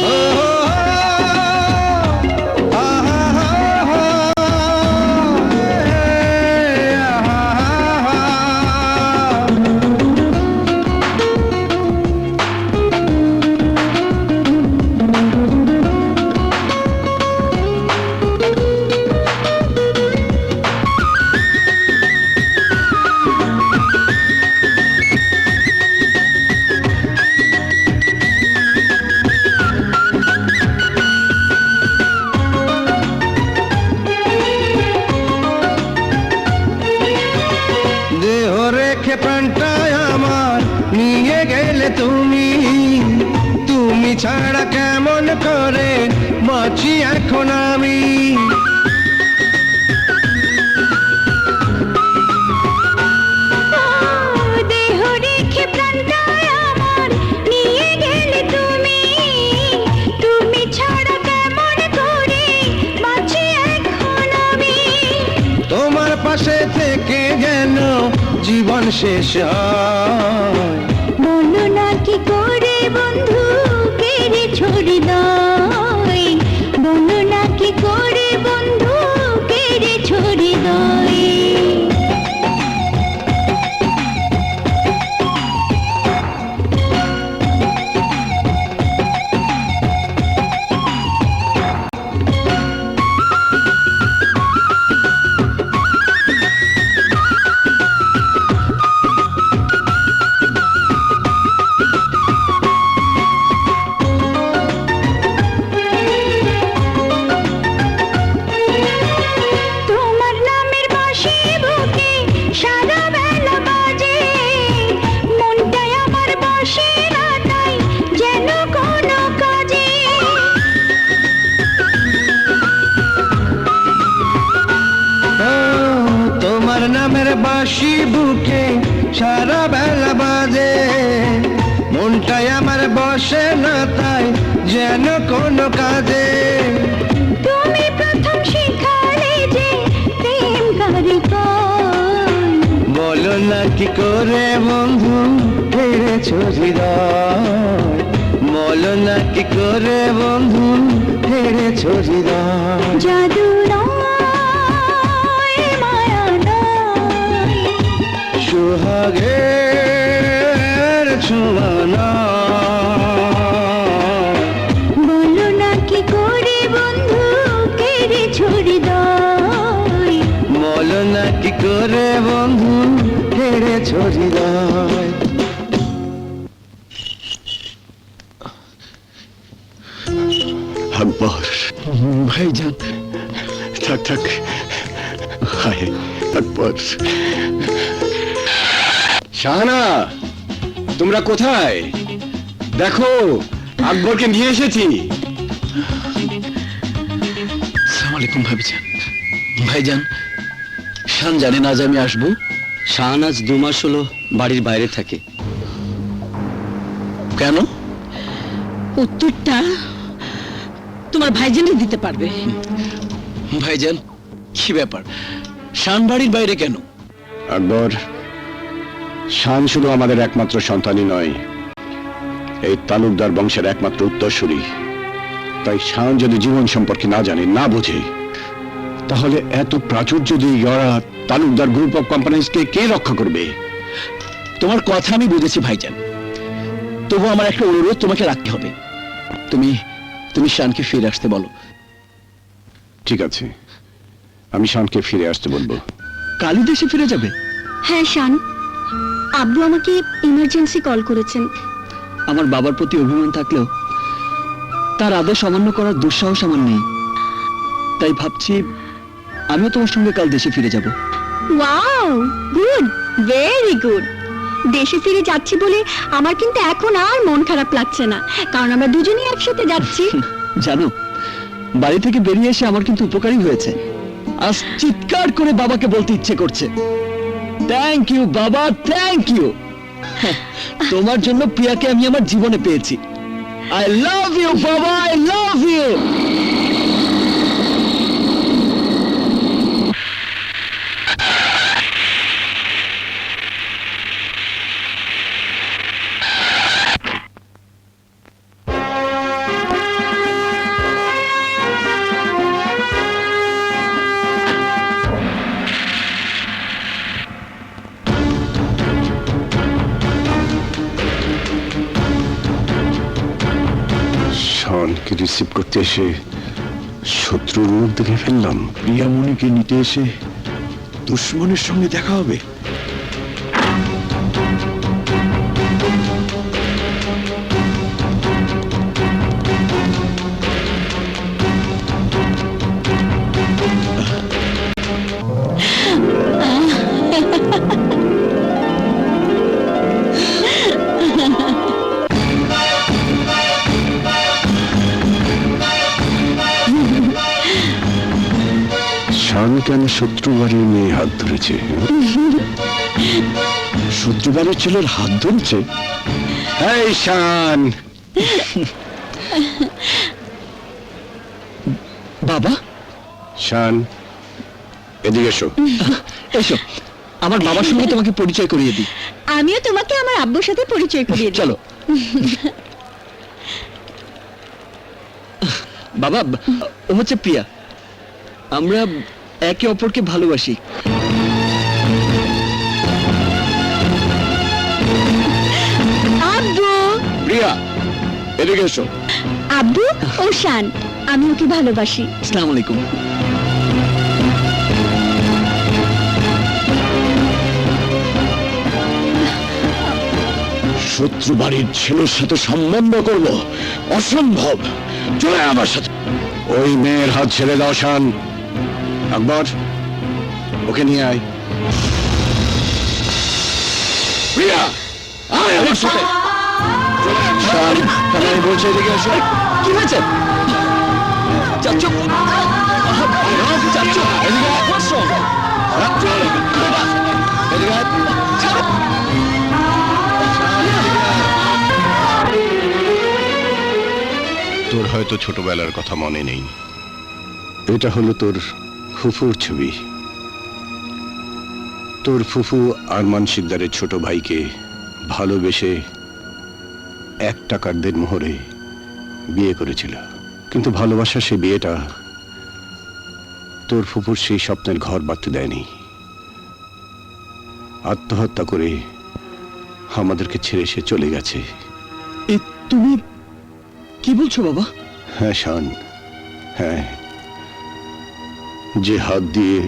দেহ রেখে প্রাণটায় আমার নিয়ে গেলে তুমি, তুমি ছাড়া কেমন করে বাঁচি এখন আমি। দেহ রেখে প্রাণটায় আমার নিয়ে গেলে তুমি, তুমি ছাড়া কেমন করে বাঁচি এখন আমি। তোমার পাশে থেকে যেন জীবন শেষ হয়, বলো না কি করে বন্ধু কেড়েছ হৃদয়, বলো না কি করে বন্ধু কেড়েছ হৃদয়। নামের বাঁশি বুকে সারা বেলা বাজে, মনটাই আমার বসে না তাই যেন কোনো কাজে। তুমি প্রথম শিখালে যে প্রেম কারিগর, বলো না কি করে বন্ধু হেরেছ হৃদয়, বলো না কি করে বন্ধু হেরেছ হৃদয়। জাদু নয় মায়া নয়, সোহাগের ছোঁয়া নয়। বলো না কি করে বন্ধু কেড়েছ হৃদয়, বলো না কি করে বন্ধু হেরেছ হৃদয়। আকবর ভাইজান, থাক থাক, হায় আকবর। শাহানা, তোমরা কোথায়? দেখো আকবরকে নিয়ে এসেছি। আসসালামু আলাইকুম ভাবিজান। ভাইজান, শান জানে না যে আমি আসবো? শান আজ 2 মাস হলো বাড়ির বাইরে থাকে। কেন? উত্তরটা তোমার ভাইজানই দিতে পারবে। ভাইজান, কি ব্যাপার? শান বাড়ির বাইরে কেন? আকবর, শান শুধু আমাদের একমাত্র সন্তানই নয়, এই তালুকদার বংশের একমাত্র উত্তরসূরি। তাই শান যদি জীবন সম্পর্কে না জানে, না বোঝে, তাহলে এত প্রাচুর্য দিয়ে গড়া তালুকদার গ্রুপ অফ কোম্পানিজকে কে রক্ষা করবে? তোমার কথা আমি বুঝেছি ভাইজান, তবু আমার একটা অনুরোধ তোমাকে রাখতে হবে। তুমি শানকে ফিরে আসতে বলো। ঠিক আছে, আমি শানকে ফিরে আসতে বলবো। কালই দেশে ফিরে যাবে? হ্যাঁ শান, আব্বু আমাকে ইমার্জেন্সি কল করেছেন। আমার বাবার প্রতি অভিমান থাকলেও তার আদেশ অমান্য করার দুঃসাহস আমার নেই। তাই ভাবছি আমিও তোমার সঙ্গে কাল দেশে ফিরে যাব। Wow, good, very good. দেশে ফিরে যাচ্ছি বলে আমার কিন্তু এখন আর মন খারাপ লাগছে না, কারণ আমরা দুজনেই একসাথে যাচ্ছি। জানো, বাড়ি থেকে বেরিয়ে এসে আমার কিন্তু উপকারই হয়েছে। আজ চিৎকার করে বাবাকে বলতে ইচ্ছে করছে, থ্যাংক ইউ বাবা, থ্যাংক ইউ। তোমার জন্য প্রিয়াকে আমি আমার জীবনে পেয়েছি। আই লাভ ইউ বাবা, আই লাভ ইউ। শানকে রিসিভ করতে এসে শত্রুর মুখ দেখে ফেললাম। প্রিয়ামণিকে নিতে এসে দুশ্মনের সঙ্গে দেখা হবে। শান কেন শত্রু বাড়ির মেয়ে হাত ধরেছে? শত্রু বাড়ির ছেলের হাত ধরেছে? এই শান! বাবা, শান, এদিকে এসো। এসো, আমার বাবার সঙ্গে তোমাকে পরিচয় করিয়ে দিই। আমিও তোমাকে আমার আব্বুর সাথে পরিচয় করিয়ে দিই। চলো। বাবা, ও হচ্ছে প্রিয়া। আমরা একে অপরকে ভালোবাসি। আব্বু, প্রিয়া, এদিকে এসো। আব্বু ও শান, আমি ওকে ভালোবাসি। আসসালামু আলাইকুম। শত্রু বাড়ির ছেলের সাথে সম্বন্ধ করব? অসম্ভব। চলে আমার সাথে। ওই মেয়ের হাত ছেড়ে দাও শান। আকবর, ওকে নিয়ে আয়। প্রিয়া, আয় আমার সাথে। শান, আমি বলছি এদিকে এসো। কি হয়েছে? চাচ্চু, চাচ্চু, এদিকে আয়। তোর হয়তো ছোটবেলার কথা মনে নেই, এটা হলো তোর ফুফুর ছবি। তোর ফুফু আরমান শিকদারের ছোট ভাইকে ভালোবেসে 1 টাকার দেনমোহরে বিয়ে করেছিল, কিন্তু ভালোবাসা সে বিয়েটা তোর ফুফুর সেই স্বপ্নের ঘর বাঁধতে দেয়নি। আত্মহত্যা করে আমাদেরকে ছেড়ে সে চলে গেছে। এ তুমি কি বলছো বাবা? হ্যাঁ শান, হ্যাঁ, যে হাত দিয়ে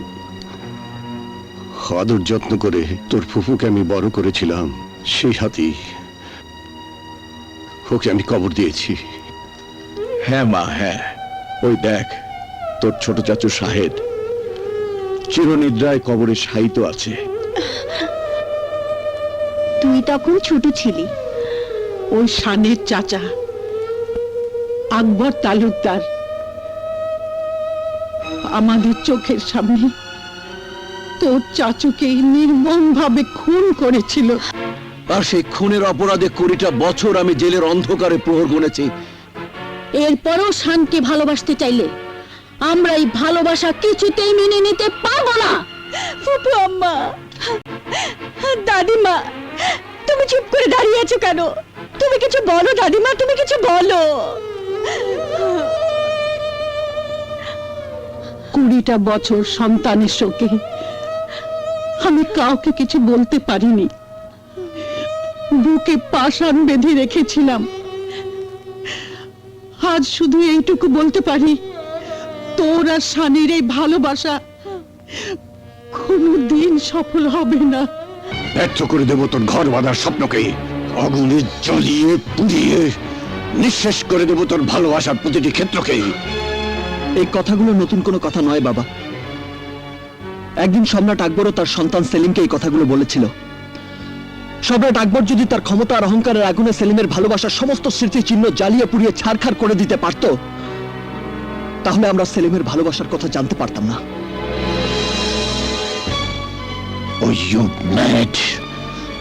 আদর যত্ন করে তোর ফুফুকে আমি বড় করেছিলাম, সেই হাতেই ওকে আমি কবর দিয়েছি। হ্যাঁ মা, হ্যাঁ, ওই দেখ তোর ছোট চাচু শাহেদ চিরনিদ্রায় কবরে শায়িত আছে। তুই তখন ছোট ছিলি। ওই শানের চাচা আকবর তালুকদার আমাদের চোখের সামনে তোর চাচুকে নির্মম ভাবে খুন করেছিল। আর সেই খুনের অপরাধে 20টা বছর আমি জেলের অন্ধকারে প্রহর গুনেছি। এরপরও শানকে ভালোবাসতে চাইলে আমরা এই ভালোবাসা কিছুতেই মেনে নিতে পারবো না। ফুপু আম্মা, দাদিমা, তুমি চুপ করে দাঁড়িয়ে আছো কেন? তুমি কিছু বলো দাদিমা, তুমি কিছু বলো। 20টা বছর সন্তানের শোকে আমি কাউকে কিছু বলতে পারিনি। বুকে পাষাণ বেঁধে রেখেছিলাম। আজ শুধু এইটুকু বলতে পারি, তোর আর শানির এই ভালোবাসা কোনোদিন সফল হবে না। ব্যর্থ করে দেব তোর ঘর বাঁধার স্বপ্নকে, আগুনে জ্বলিয়ে পুড়িয়ে নিঃশেষ করে দেব তোর ভালোবাসার প্রতিটি ক্ষেত্রকে। এই কথাগুলো নতুন কোনো কথা নয় বাবা। একদিন সম্রাট আকবরও তার সন্তান সেলিমকে এই কথাগুলো বলেছিল। সম্রাট আকবর যদি তার ক্ষমতা আর অহংকারের আগুনে সেলিমের ভালোবাসার সমস্ত স্মৃতিচিহ্ন জ্বালিয়ে পুড়িয়ে ছারখার করে দিতে পারত, তাহলে আমরা সেলিমের ভালোবাসার কথা জানতে পারতাম না। Oh, you mad!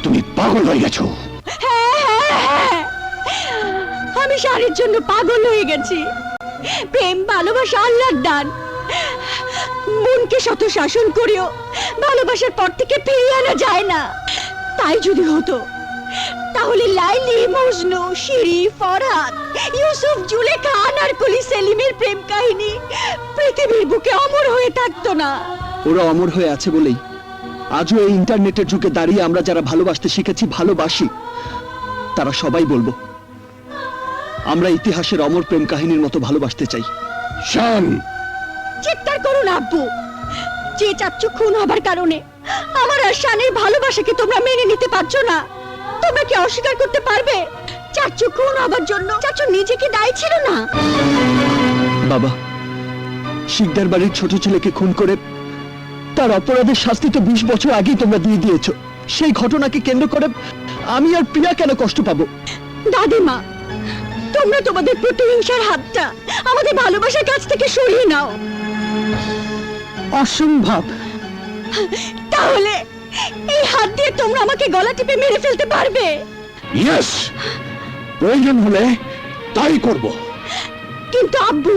তুমি পাগল হয়ে গেছো। আমি শাড়ির জন্য পাগল হয়ে গেছি। প্রেম ভালোবাসা আল্লাহর দান। মনকে শত শাসন করেও ভালোবাসার পর থেকে ফিরিয়ে আনা যায় না। তাই যদি হতো, তাহলে লাইলি, মজনু, শিরি, ফরহাদ, ইউসুফ, জুলেখা, আনারকলি, সেলিমের প্রেম কাহিনী পৃথিবীর বুকে অমর হয়ে থাকতো না। ওরা অমর হয়ে আছে বলেই আজও এই ইন্টারনেটের যুগে দাঁড়িয়ে আমরা যারা ভালোবাসতে শিখেছি, ভালোবাসি, তারা সবাই বলবো আমরা ইতিহাসের অমর প্রেম কাহিনীর মতো ভালোবাসতে চাই। শান, চিৎকার করুন আব্বু। যে চাচ্চু খুন হবার কারণে আমার আর শানের ভালোবাসাকে তোমরা মেনে নিতে পারছো না। তোমরা কি অস্বীকার করতে পারবে চাচ্চু খুন হবার জন্য চাচ্চু নিজেকে দায়ী ছিল না? বাবা, শিকদার বাড়ির ছোট ছেলেকে খুন করে তার অপরাধের শাস্তি তো 20 বছর আগেই তোমরা দিয়ে দিয়েছো। সেই ঘটনাকে কেন্দ্র করে আমি আর প্রিয়া কেন কষ্ট পাবো? দাদিমা, তোমরা তোমাদের প্রতিহিংসার হাতটা আমাদের ভালোবাসার কাছ থেকে সরিয়ে নাও। অসম্ভব। তাহলে এই হাত দিয়ে তোমরা আমাকে গলা টিপে মেরে ফেলতে পারবে? ইয়েস, প্রয়োজন হলে তাই করব। কিন্তু আব্বু,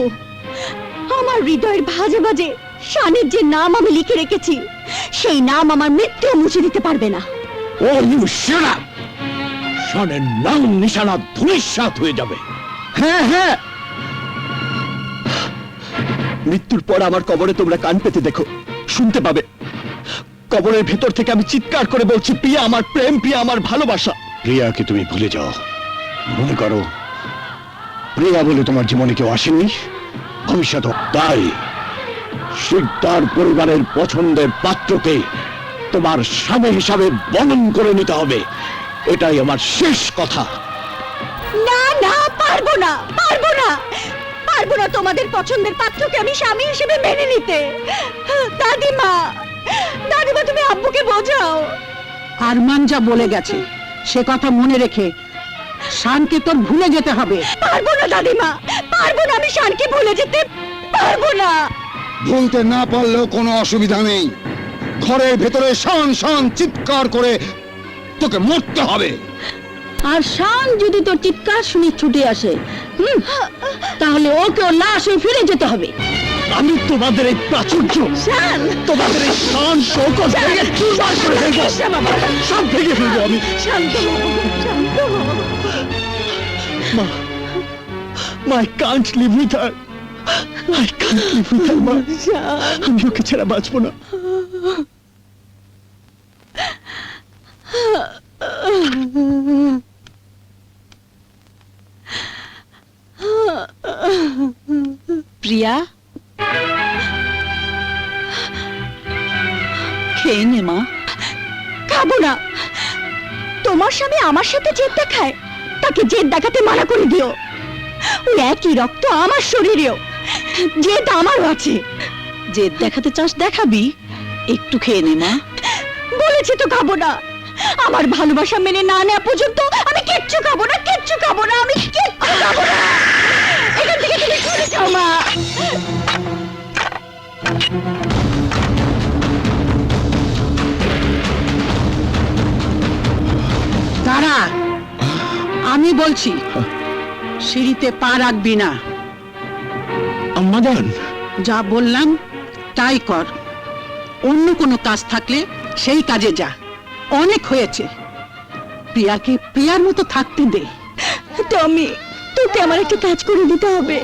আমার হৃদয়ের ভাজে ভাজে শানের যে নাম আমি লিখে রেখেছি, সেই নাম আমার মৃত্যু মুছে দিতে পারবে না। ও ইউ শাট আপ! শানের নাম নিশানা ধূলিসাৎ হয়ে যাবে। হ্যাঁ হ্যাঁ, মৃত্যুর পর আমার কবরে তোমরা কান পেতে দেখো, শুনতে পাবে। কবরের ভেতর থেকে আমি চিৎকার করে বলছি, প্রিয়া আমার প্রেম, প্রিয়া আমার ভালোবাসা। প্রিয়াকে তুমি ভুলে যাও। মনে করো প্রিয়া বলে তোমার জীবনে কেউ আসেনি, ভবিষ্যৎ তাই শিকদার পরিবারের পছন্দের পাত্রকে তোমার স্বামী হিসাবে বরণ করে নিতে হবে। এটাই আমার শেষ কথা। না না, পারবো না, পারবো না, পারবো না তোমাদের পছন্দের পাত্রকে আমি স্বামী হিসেবে মেনে নিতে। দাদিমা, দাদিমা, তুমি আব্বুকে বোঝাও। আরমান যা বলে গেছে সে কথা মনে রেখে শানকে তোর ভুলে যেতে হবে। পারবো না দাদিমা, পারবো না, আমি শানকে ভুলে যেতে পারবো না। ভুলতে না পারলেও কোনো অসুবিধা নেই। ঘরের ভেতরে শান শান চিৎকার করে তোকে মরতে হবে। আর শান যদি তোর চিৎকার শুনে ছুটে আসে, তাহলে ওকে ওর লাশ হয়ে ফিরে যেতে হবে। আমি তোমাদের এই প্রাচুর্য, তোমাদের এই শান শৌকত ভেঙে চুরমার করে ফেলবো, সব ভেঙে ফেলবো আমি। মা, I can't live with her. I can't live with her, মা। আমি ওকে ছাড়া বাঁচবো না। প্রিয়া, খেয়ে নে মা। খাবো না। তোমার স্বামী আমার সাথে জেদ দেখায়, তাকে জেদ দেখাতে মানা করে দিও। ওই একই রক্ত আমার শরীরেও, জেদ আমারও আছে। জেদ দেখাতে চাস দেখাবি, একটু খেয়ে নে মা। বলেছি তো খাবো না। আমার ভালোবাসা মেনে না নেওয়া পর্যন্ত আমি কিচ্ছু খাবো না, কিচ্ছু খাবো না, আমি কিচ্ছু খাবো না। এখান থেকে তুমি চলে যাও মা। দাঁড়া, আমি বলছি, সিঁড়িতে পা রাখবি না। আম্মাজান, যা বললাম তাই কর। অন্য কোনো কাজ থাকলে সেই কাজে যা। অনেক হয়েছে, প্রিয়াকে প্রিয়ার মতো থাকতে দে। টমি, তোকে আমার একটা কাজ করে দিতে হবে।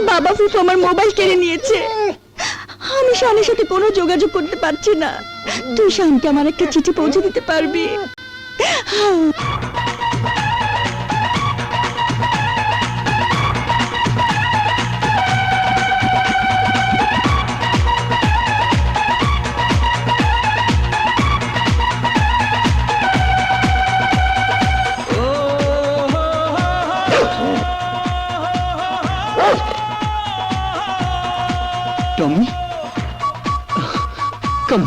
বাবা ফুফু আমার মোবাইল কেড়ে নিয়েছে। আমি শানের সাথে কোনো যোগাযোগ করতে পারছি না। তুই শানকে আমার একটা চিঠি পৌঁছে দিতে পারবি? টমি, কাম।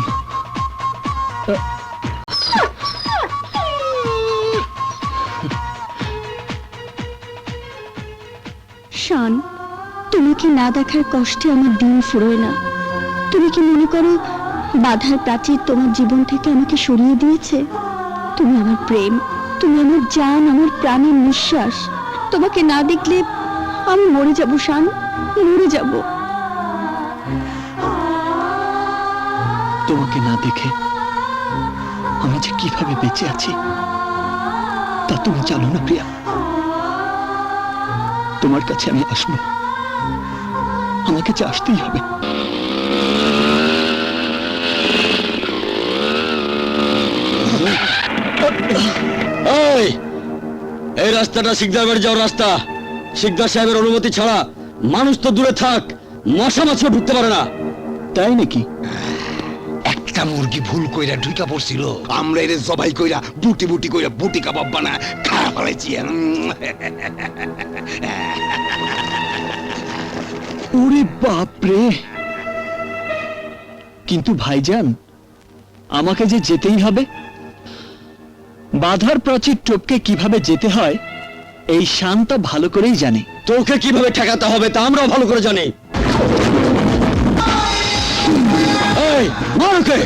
শান, তোমাকে না দেখার কষ্টে আমার দিন ফুরোয় না। তুমি কি মনে করো বাধার প্রাচীর তোমার জীবন থেকে আমাকে সরিয়ে দিয়েছে? তুমি আমার প্রেম, তুমি আমার জান, আমার প্রাণের নিঃশ্বাস। তোমাকে না দেখলে আমি মরে যাব শান, মরে যাব। তোমাকে না দেখে আমি যে কিভাবে বেঁচে আছি তা তুমি জানো না প্রিয়া। তোমার কাছে আমি আসবো, আমাকে যে আসতেই হবে। এই রাস্তাটা শিকদার বাড়ি যাওয়ার রাস্তা। শিকদার সাহেবের অনুমতি ছাড়া মানুষ তো দূরে থাক, মশা মাছিও ঢুকতে পারে না। তাই নাকি? একটা মুরগি ভুল কইরা ঢুকা পড়ছিল, আমরা এর জবাই কইরা বুটি বুটি কইরা বুটি কাবাব বানা খাওয়া ফেলাইছি। ওরে বাপরে! কিন্তু ভাইজান, আমাকে যে যেতেই হবে। বাধার প্রাচীর টপকে কিভাবে যেতে হয় এই শান্ত ভালো করেই জানে। তোকে কিভাবে ঠেকাতে হবে তা আমরাও ভালো করে জানি। এই, মার ওকে!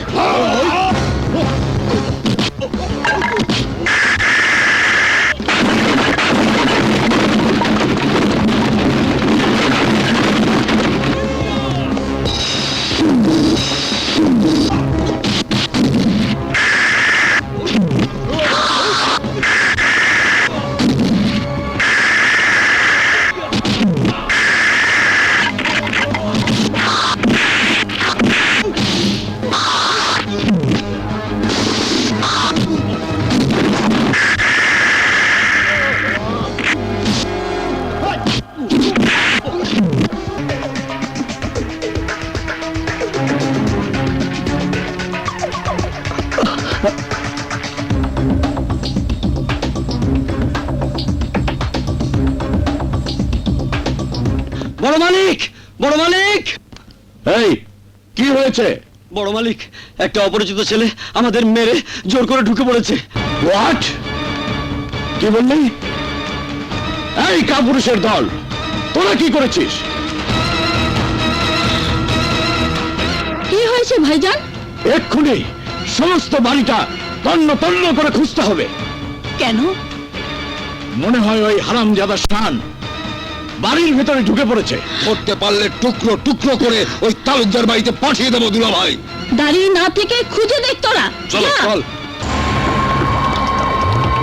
বড় মালিক, বড় মালিক! এই কি হয়েছে? বড় মালিক, একটা অপরিচিত ছেলে আমাদের মেরে জোর করে ঢুকে পড়েছে। হোয়াট? কি বললি? এই কাপুরুষের দল, তোরা কি করেছিস? কি হয়েছে ভাইজান? এক্ষুনি সমস্ত বাড়িটা তন্ন তন্ন করে খুঁজতে হবে। কেন? মনে হয় ওই হারামজাদা শান বাড়ির ভেতরে ঢুকে পড়েছে। করতে পারলে টুকরো টুকরো করে ওই তালুকদার বাড়িতে পাঠিয়ে দেবো দুলা ভাই। দাঁড়িয়ে না থেকে খুঁজে দেখ তোরা। চলো চল।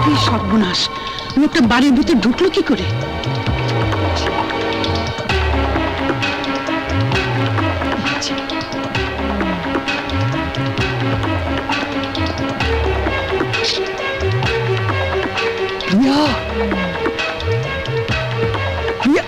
কি সর্বনাশ, লোকটা বাড়ির ভিতরে ঢুকলো কি করে? প্রিয়া, প্রিয়া,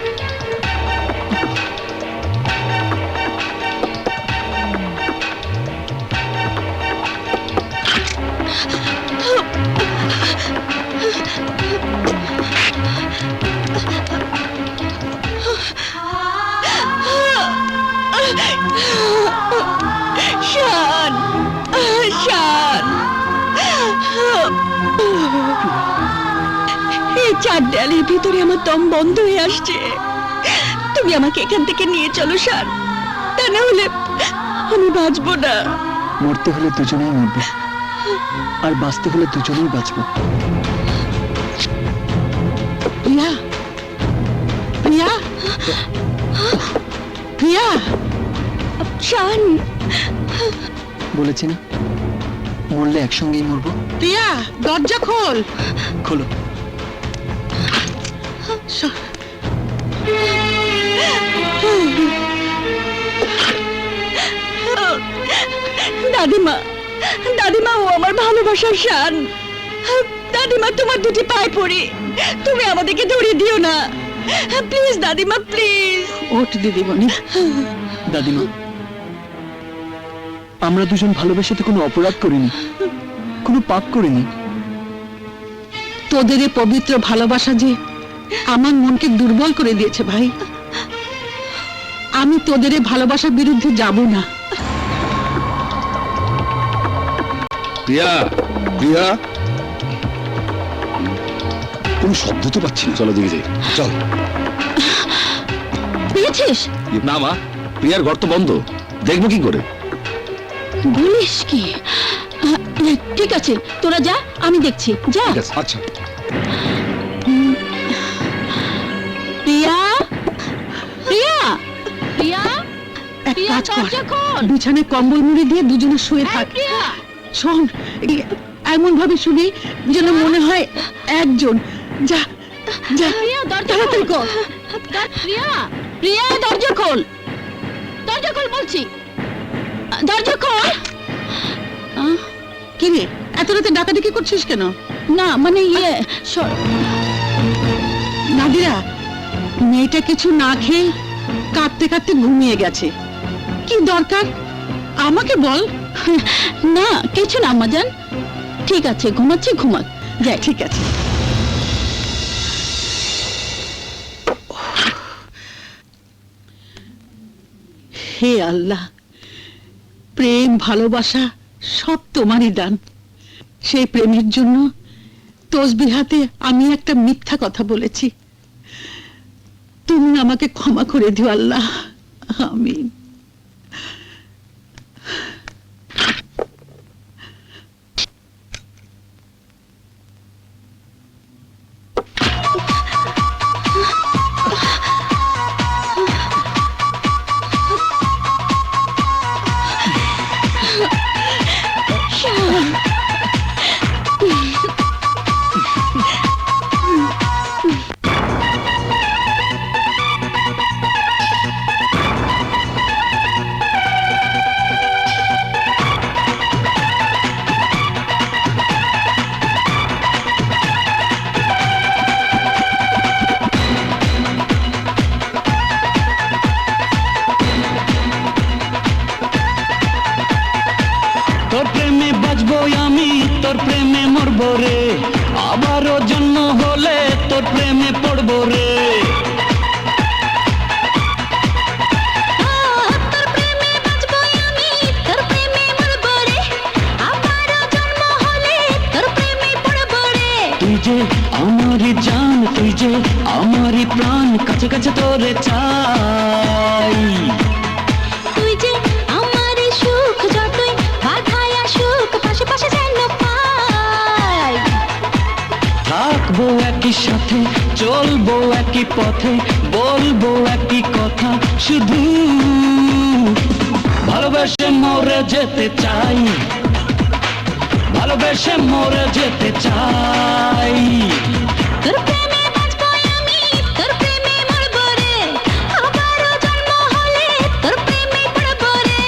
শান, শান, এই চার দেয়ালের ভিতরে আমার দম বন্ধ হয়ে আসছে। তুমি আমাকে এখান থেকে নিয়ে চলো শান, তা না হলে আমি বাঁচবো না। মরতে হলে দুজনেই মরবে, আর বাঁচতে হলে দুজনেই বাঁচবো। প্রিয়া, প্রিয়া, প্রিয়া, শান, বলেছি না, মরলে একসঙ্গেই মরবো। প্রিয়া, দরজা খোল। খোলো। দাদিমা, দাদিমা, ও আমার ভালোবাসার শান। দাদিমা, তোমার দুটি পায়ে পড়ি, তুমি আমাদেরকে ধরিয়ে দিও না প্লিজ দাদিমা, প্লিজ। ওঠ দিদিমণি। দাদিমা, আমরা দুজন ভালোবেসে তো কোনো অপরাধ করিনি, কোনো পাপ করিনি। তোদের এই পবিত্র ভালোবাসা যে আমার মনকে দুর্বল করে দিয়েছে ভাই। আমি তোদের এই ভালোবাসার বিরুদ্ধে যাব না। প্রিয়া, প্রিয়া, কোন শব্দ তো পাচ্ছি না। চলো দিকে যাই, চল। পেয়েছিস? না মা, প্রিয়ার ঘর তো বন্ধ, দেখবো কি করে? বলিস কি? ঠিক আছে, তোরা যা, আমি দেখছি, যা। ঠিক আছে, আচ্ছা। প্রিয়া, প্রিয়া, প্রিয়া, এক প্রিয়া, কাজ কর, দরজা খোল। বিছানায় কম্বল মুড়ি দিয়ে দুজনে শুয়ে এই থাক। প্রিয়া, শোন, এমন ভাবে শুনি যেন মনে হয় একজন। যা যা, প্রিয়া, দরজা তাড়াতাড়ি খোল। কর। প্রিয়া, প্রিয়া, দরজা খোল, দরজা খোল বলছি, দরজা খোল। কি রে, এত রাতে ডাকাডাকি করছিস কেন? না মানে নাদিরা, মেয়েটা কিছু না খেয়ে কাঁদতে কাঁদতে ঘুমিয়ে গেছে। কি দরকার আমাকে বল। না কিছু না আম্মাজান, ঠিক আছে, ঘুমাচ্ছে, ঘুমাক। যাই, ঠিক আছে। হে আল্লাহ, প্রেম ভালোবাসা সব তোমারই দান। সেই প্রেমের জন্য তসবিহাতে আমি একটা মিথ্যা কথা বলেছি। তুমি আমাকে ক্ষমা করে দিও আল্লাহ, আমিন। তোর প্রেমে বাঁচবো আমি, তোর প্রেমে মরবো রে, আবারও জন্ম হলে তোর প্রেমে পড়বো রে। তোর প্রেমে বাঁচবো আমি, তোর প্রেমে মরবো রে, আবারও জন্ম হলে তোর প্রেমে পড়বো রে। তুই যে আমারই জান, তুই যে আমারই প্রাণ, কাছে কাছে তোরে চাই। তুই যে আমার সুখ, যতই ভাগ একই সাথে চলবো একই পথে বলবো একই কথা শুধু ভালোবেসে মরে যেতে চাই ভালোবেসে মরে যেতে চাই তোর প্রেমে বাঁচবো আমি, তোর প্রেমে মরবো রে, আবারও জন্ম হলে তোর প্রেমে পড়বো রে।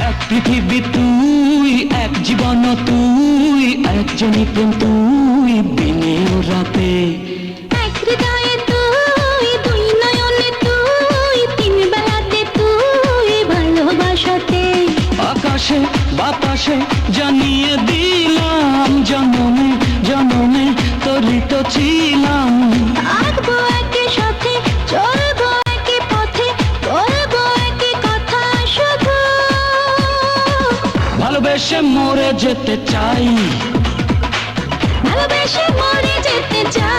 এক পৃথিবী তুই এক জীবন তুই একজনই প্রেম তুই দিনের রাতে এক হৃদয়ে তুই, দুই নয়নে তুই, তিন বেলাতে তুই, ভালোবাসাতে আকাশে বাতাসে জানিয়ে দিলাম জনমে জনমে তোরই তো ছিলাম থাকবো একই সাথে, চলবো একই পথে, বলবো একই কথা শুধু ভালোবেসে মরে যেতে চাই ভালোবেসে মরে যেতে চাই।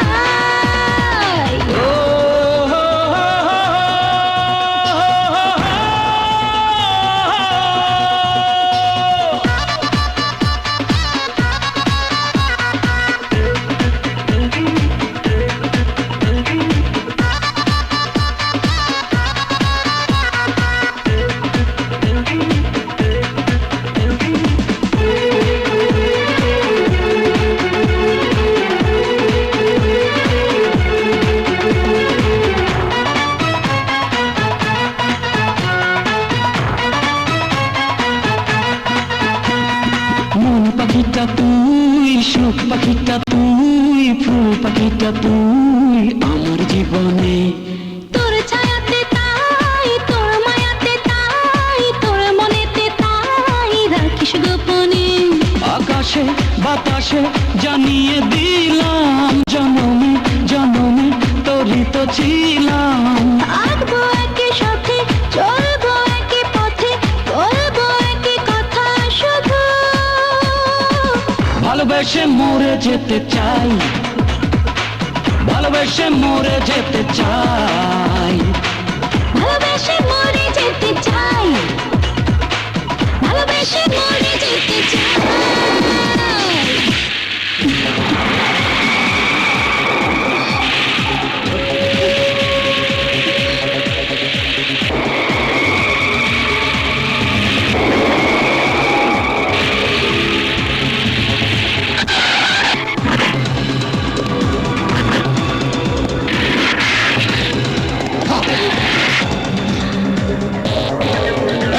মন পাখিটা তুই সুখ পাখিটা তুই ফুল পাখিটা তুই আমার জীবনে তোর ছায়াতে তাই, তোর মায়াতে তাই, তোর মনেতে তাই, রাখিস গোপনে আকাশে বাতাসে জানিয়ে দিলাম জনমে জনমে তোরই তো ছিলাম থাকবো একই সাথে, চলবো একই পথে, বলবো একই কথা শুধু ভালোবেসে মরে যেতে চাই ভালোবেসে মরে যেতে চাই ভালোবেসে মরে যেতে চাই ভালোবেসে মরে যেতে চাই।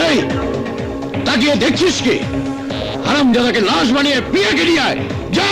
এই তাকিয়ে দেখছিস কি? হারামজাদাকে লাশ বানিয়ে প্রিয়াকে নিয়ে আয়, যা।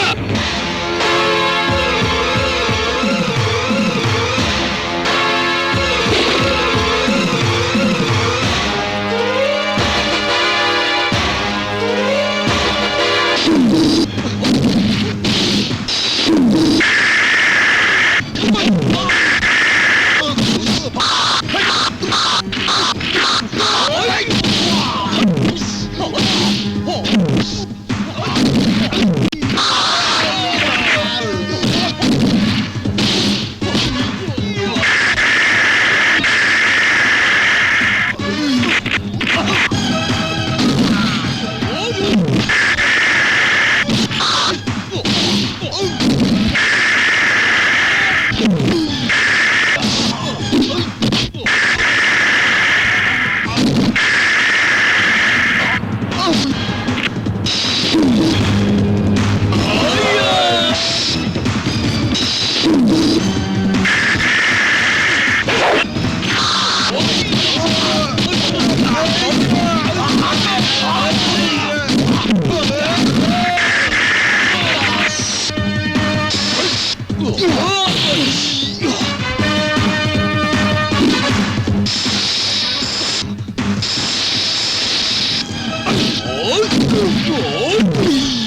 Oh!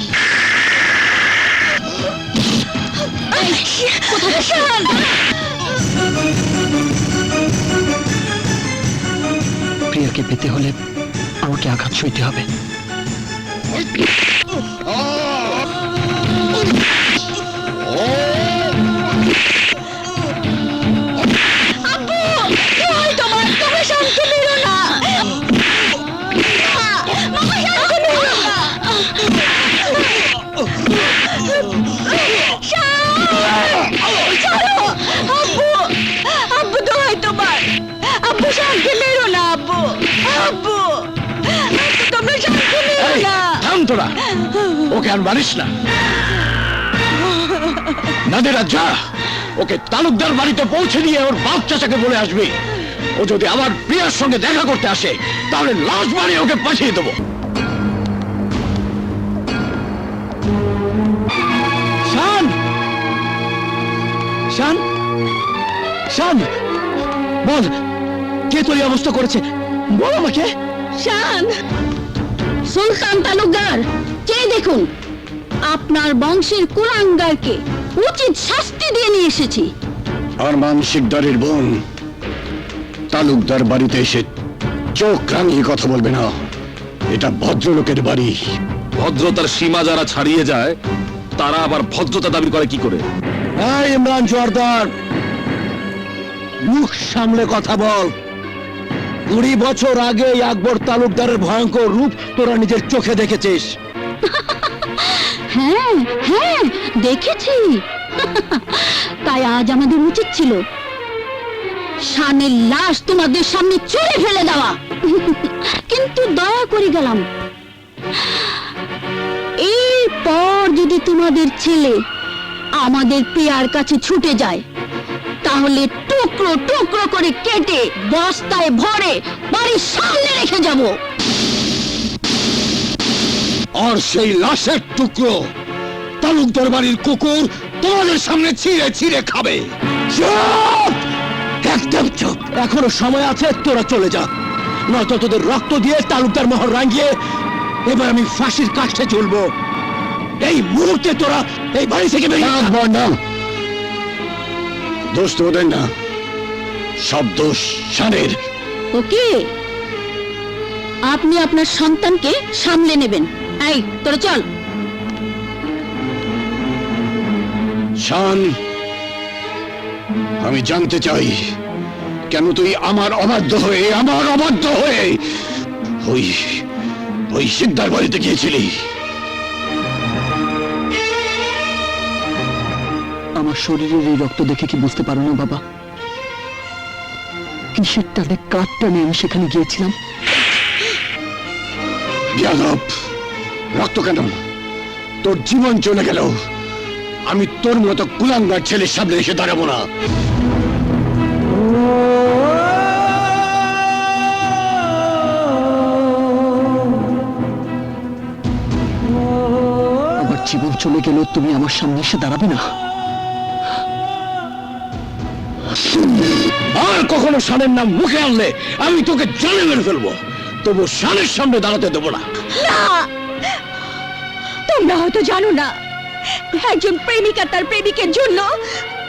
প্রিয়াকে পেতে হলে আমাকে আঘাত সইতে হবে। থাম তোরা, ওকে আর মারিস না। নাদিরা যা, ওকে তালুকদার বাড়িতে পৌঁছে দিয়ে ওর বাপ চাচাকে বলে আসবি, ও যদি আমার প্রিয়ার সঙ্গে দেখা করতে আসে তাহলে লাশ বানিয়ে ওকে পাঠিয়ে দেবো। শান, শান, শান, বল কে তোর এই অবস্থা করেছে, বল আমাকে। শান, সুলতান তালুকদার, চেয়ে দেখুন, আপনার বংশের কুলাঙ্গারকে উচিত শাস্তি দিয়ে নিয়ে এসেছি। আর মানসিকদারের বোন তালুকদার বাড়িতে এসে চোখ রাঙিয়ে কথা বলবে না, এটা ভদ্রলোকের বাড়ি। ভদ্রতার সীমা যারা ছাড়িয়ে যায় তারা আবার ভদ্রতা দাবি করে কি করে? এই ইমরান জোয়ারদার, মুখ সামলে কথা বল। 20 বছর আগে আকবর তালুকদারের ভয়ঙ্কর রূপ তোরা নিজের চোখে দেখেছিস। হ্যাঁ হ্যাঁ, দেখেছি। তাই আজ আমাদের উচিত ছিল শানের লাশ তোমাদের সামনে ছুঁড়ে ফেলে দেওয়া, কিন্তু দয়া করে গেলাম। এরপর যদি তোমাদের ছেলে আমাদের প্রিয়ার কাছে ছুটে যায় তাহলে টুকরো টুকরো করে কেটে বস্তায় ভরে বাড়ির সামনে রেখে যাব। আর সেই লাশের টুকরো তালুকদার বাড়ির কুকুর তোমাদের সামনে ছিঁড়ে ছিঁড়ে খাবে। চুপ, একদম চুপ। এখনো সময় আছে, তোরা চলে যা, নয়তো তোদের রক্ত দিয়ে তালুকদার মোহর রাঙিয়ে এবার আমি ফাঁসির কাষ্ঠে চলবো। এই মুহূর্তে তোরা এই বাড়ি থেকে বেরিয়ে না। দোষ তো ওদের না, সব দোষ শানের। ওকে, আপনি আপনার সন্তানকে সামলে নেবেন। এই তোরা চল। শান, আমি জানতে চাই কেন তুই আমার অবাধ্য হয়ে ওই সিকদার বাড়িতে গিয়েছিলি? আমার শরীরের এই রক্ত দেখে কি বুঝতে পারো না বাবা? কিসের টানে কাঠ টানে আমি সেখানে গিয়েছিলাম। বিয়াদব, রক্ত কেন? তোর জীবন চলে গেল, আমি তোর মতো কুলাঙ্গার ছেলের সামনে এসে দাঁড়াবো না। আমার জীবন চলে গেলেও তুমি আমার সামনে এসে দাঁড়াবে না। আর কখনো শানের নাম মুখে আনলে আমি তোকে জানে মেরে ফেলবো, তবু শানের সামনে দাঁড়াতে দেবো না। তোমরা হয়তো জানো না, একজন প্রেমিকা তার প্রেমিকের জন্য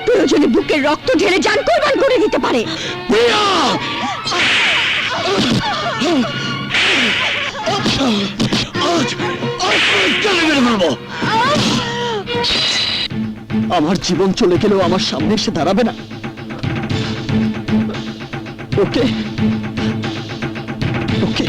প্রয়োজনে বুকের রক্ত ঢেলে জান কোরবান করে দিতে পারে। প্রিয়া! আজ জানে মেরে ফেলবো। আমার জীবন চলে গেলেও আমার সামনে এসে দাঁড়াবে না। ওকে ওকে,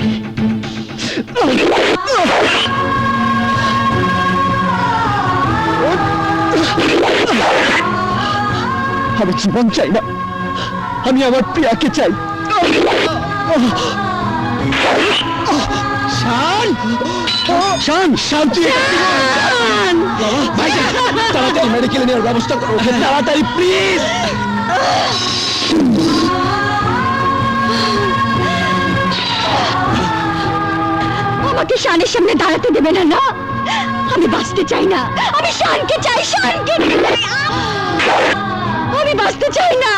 আমি জীবন চাই না, আমি আমার প্রিয়াকে চাই। শান, শান, শান্তি, তাড়াতাড়ি মেডিকেলে নেওয়ার ব্যবস্থা করো, তাড়াতাড়ি প্লিজ। আমাকে শানের সামনে দাঁড়াতে দেবে না? না, আমি বাঁচতে চাই না, আমি শানকে চাই, শানকে চাই। আমি বাঁচতে চাই না,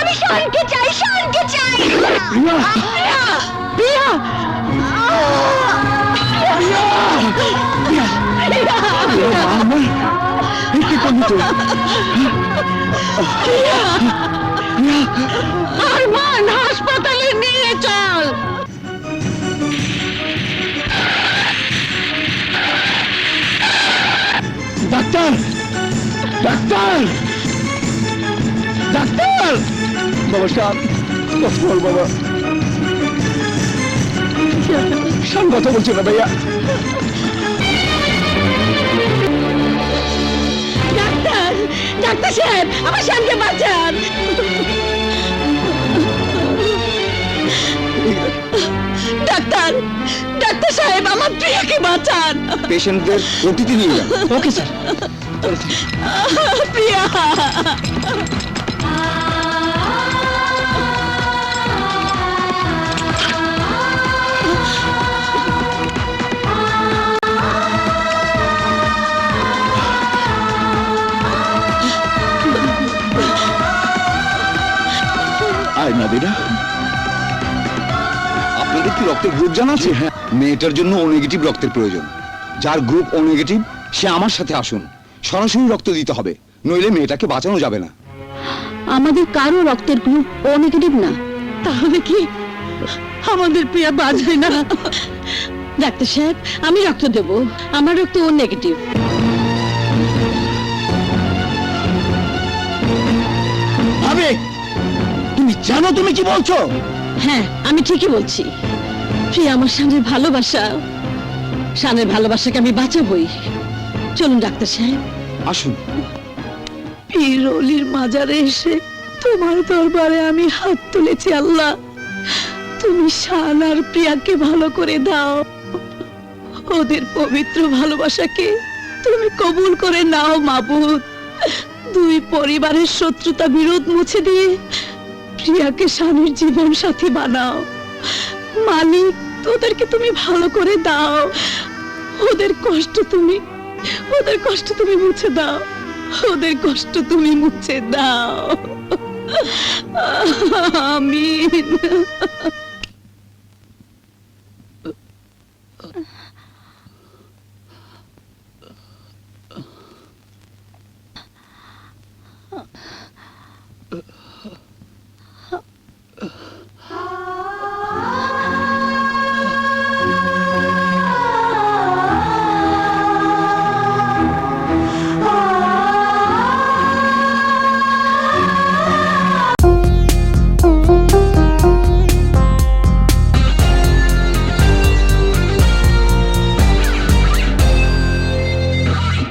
আমি শানকে চাই, শানকে চাই। প্রিয়া, প্রিয়া, কি করলি তুই? আরমান হাসপাতালে নিয়ে চল। ডাক্তার ডাক্তার ডাক্তার বাবা শান কথা বল বাবা শান কথা বলছে না ভাইয়া ডাক্তার, ডাক্তার সাহেব, আমার শানকে বাঁচান। ডাক্তার, ডাক্তার সাহেব, আমার প্রিয়াকে বাঁচান। পেশেন্টদের ওটিতে নিয়ে যান ওকে স্যার। প্রিয়া, আয় নাদিরা আপনাদের কি রক্তের গ্রুপ জানা আছে? হ্যাঁ, মেয়েটার জন্য ও নেগেটিভ রক্তের প্রয়োজন। যার গ্রুপ ও নেগেটিভ সে আমার সাথে আসুন, সরাসরি রক্ত দিতে হবে, নইলে মেয়েটাকে বাঁচানো যাবে না। আমাদের কারো রক্তের গ্রুপ ও নেগেটিভ না। তাহলে কি আমাদের প্রিয়া বাঁচবে না? ডাক্তার সাহেব, আমি রক্ত দেব, আমার রক্ত ও নেগেটিভ। আবে তুমি জানো তুমি কি বলছো? হ্যাঁ, আমি ঠিকই বলছি। প্রিয়া আমার শানের ভালোবাসা, শানের ভালোবাসাকে আমি বাঁচাবই। চলুন ডাক্তার সাহেব। আসুন। পীর অলির মাজারে এসে তোমার দরবারে আমি হাত তুলেছি। আল্লাহ, তুমি শান আর প্রিয়াকে ভালো করে দাও। ওদের পবিত্র ভালোবাসাকে তুমি কবুল করে নাও মাবুদ। দুই পরিবারের শত্রুতা বিরোধ মুছে দিয়ে প্রিয়াকে শানের জীবন সাথী বানাও। মালিক, ওদেরকে তুমি ভালো করে দাও। ওদের কষ্ট তুমি মুছে দাও। ওদের কষ্ট তুমি মুছে দাও। আমিন।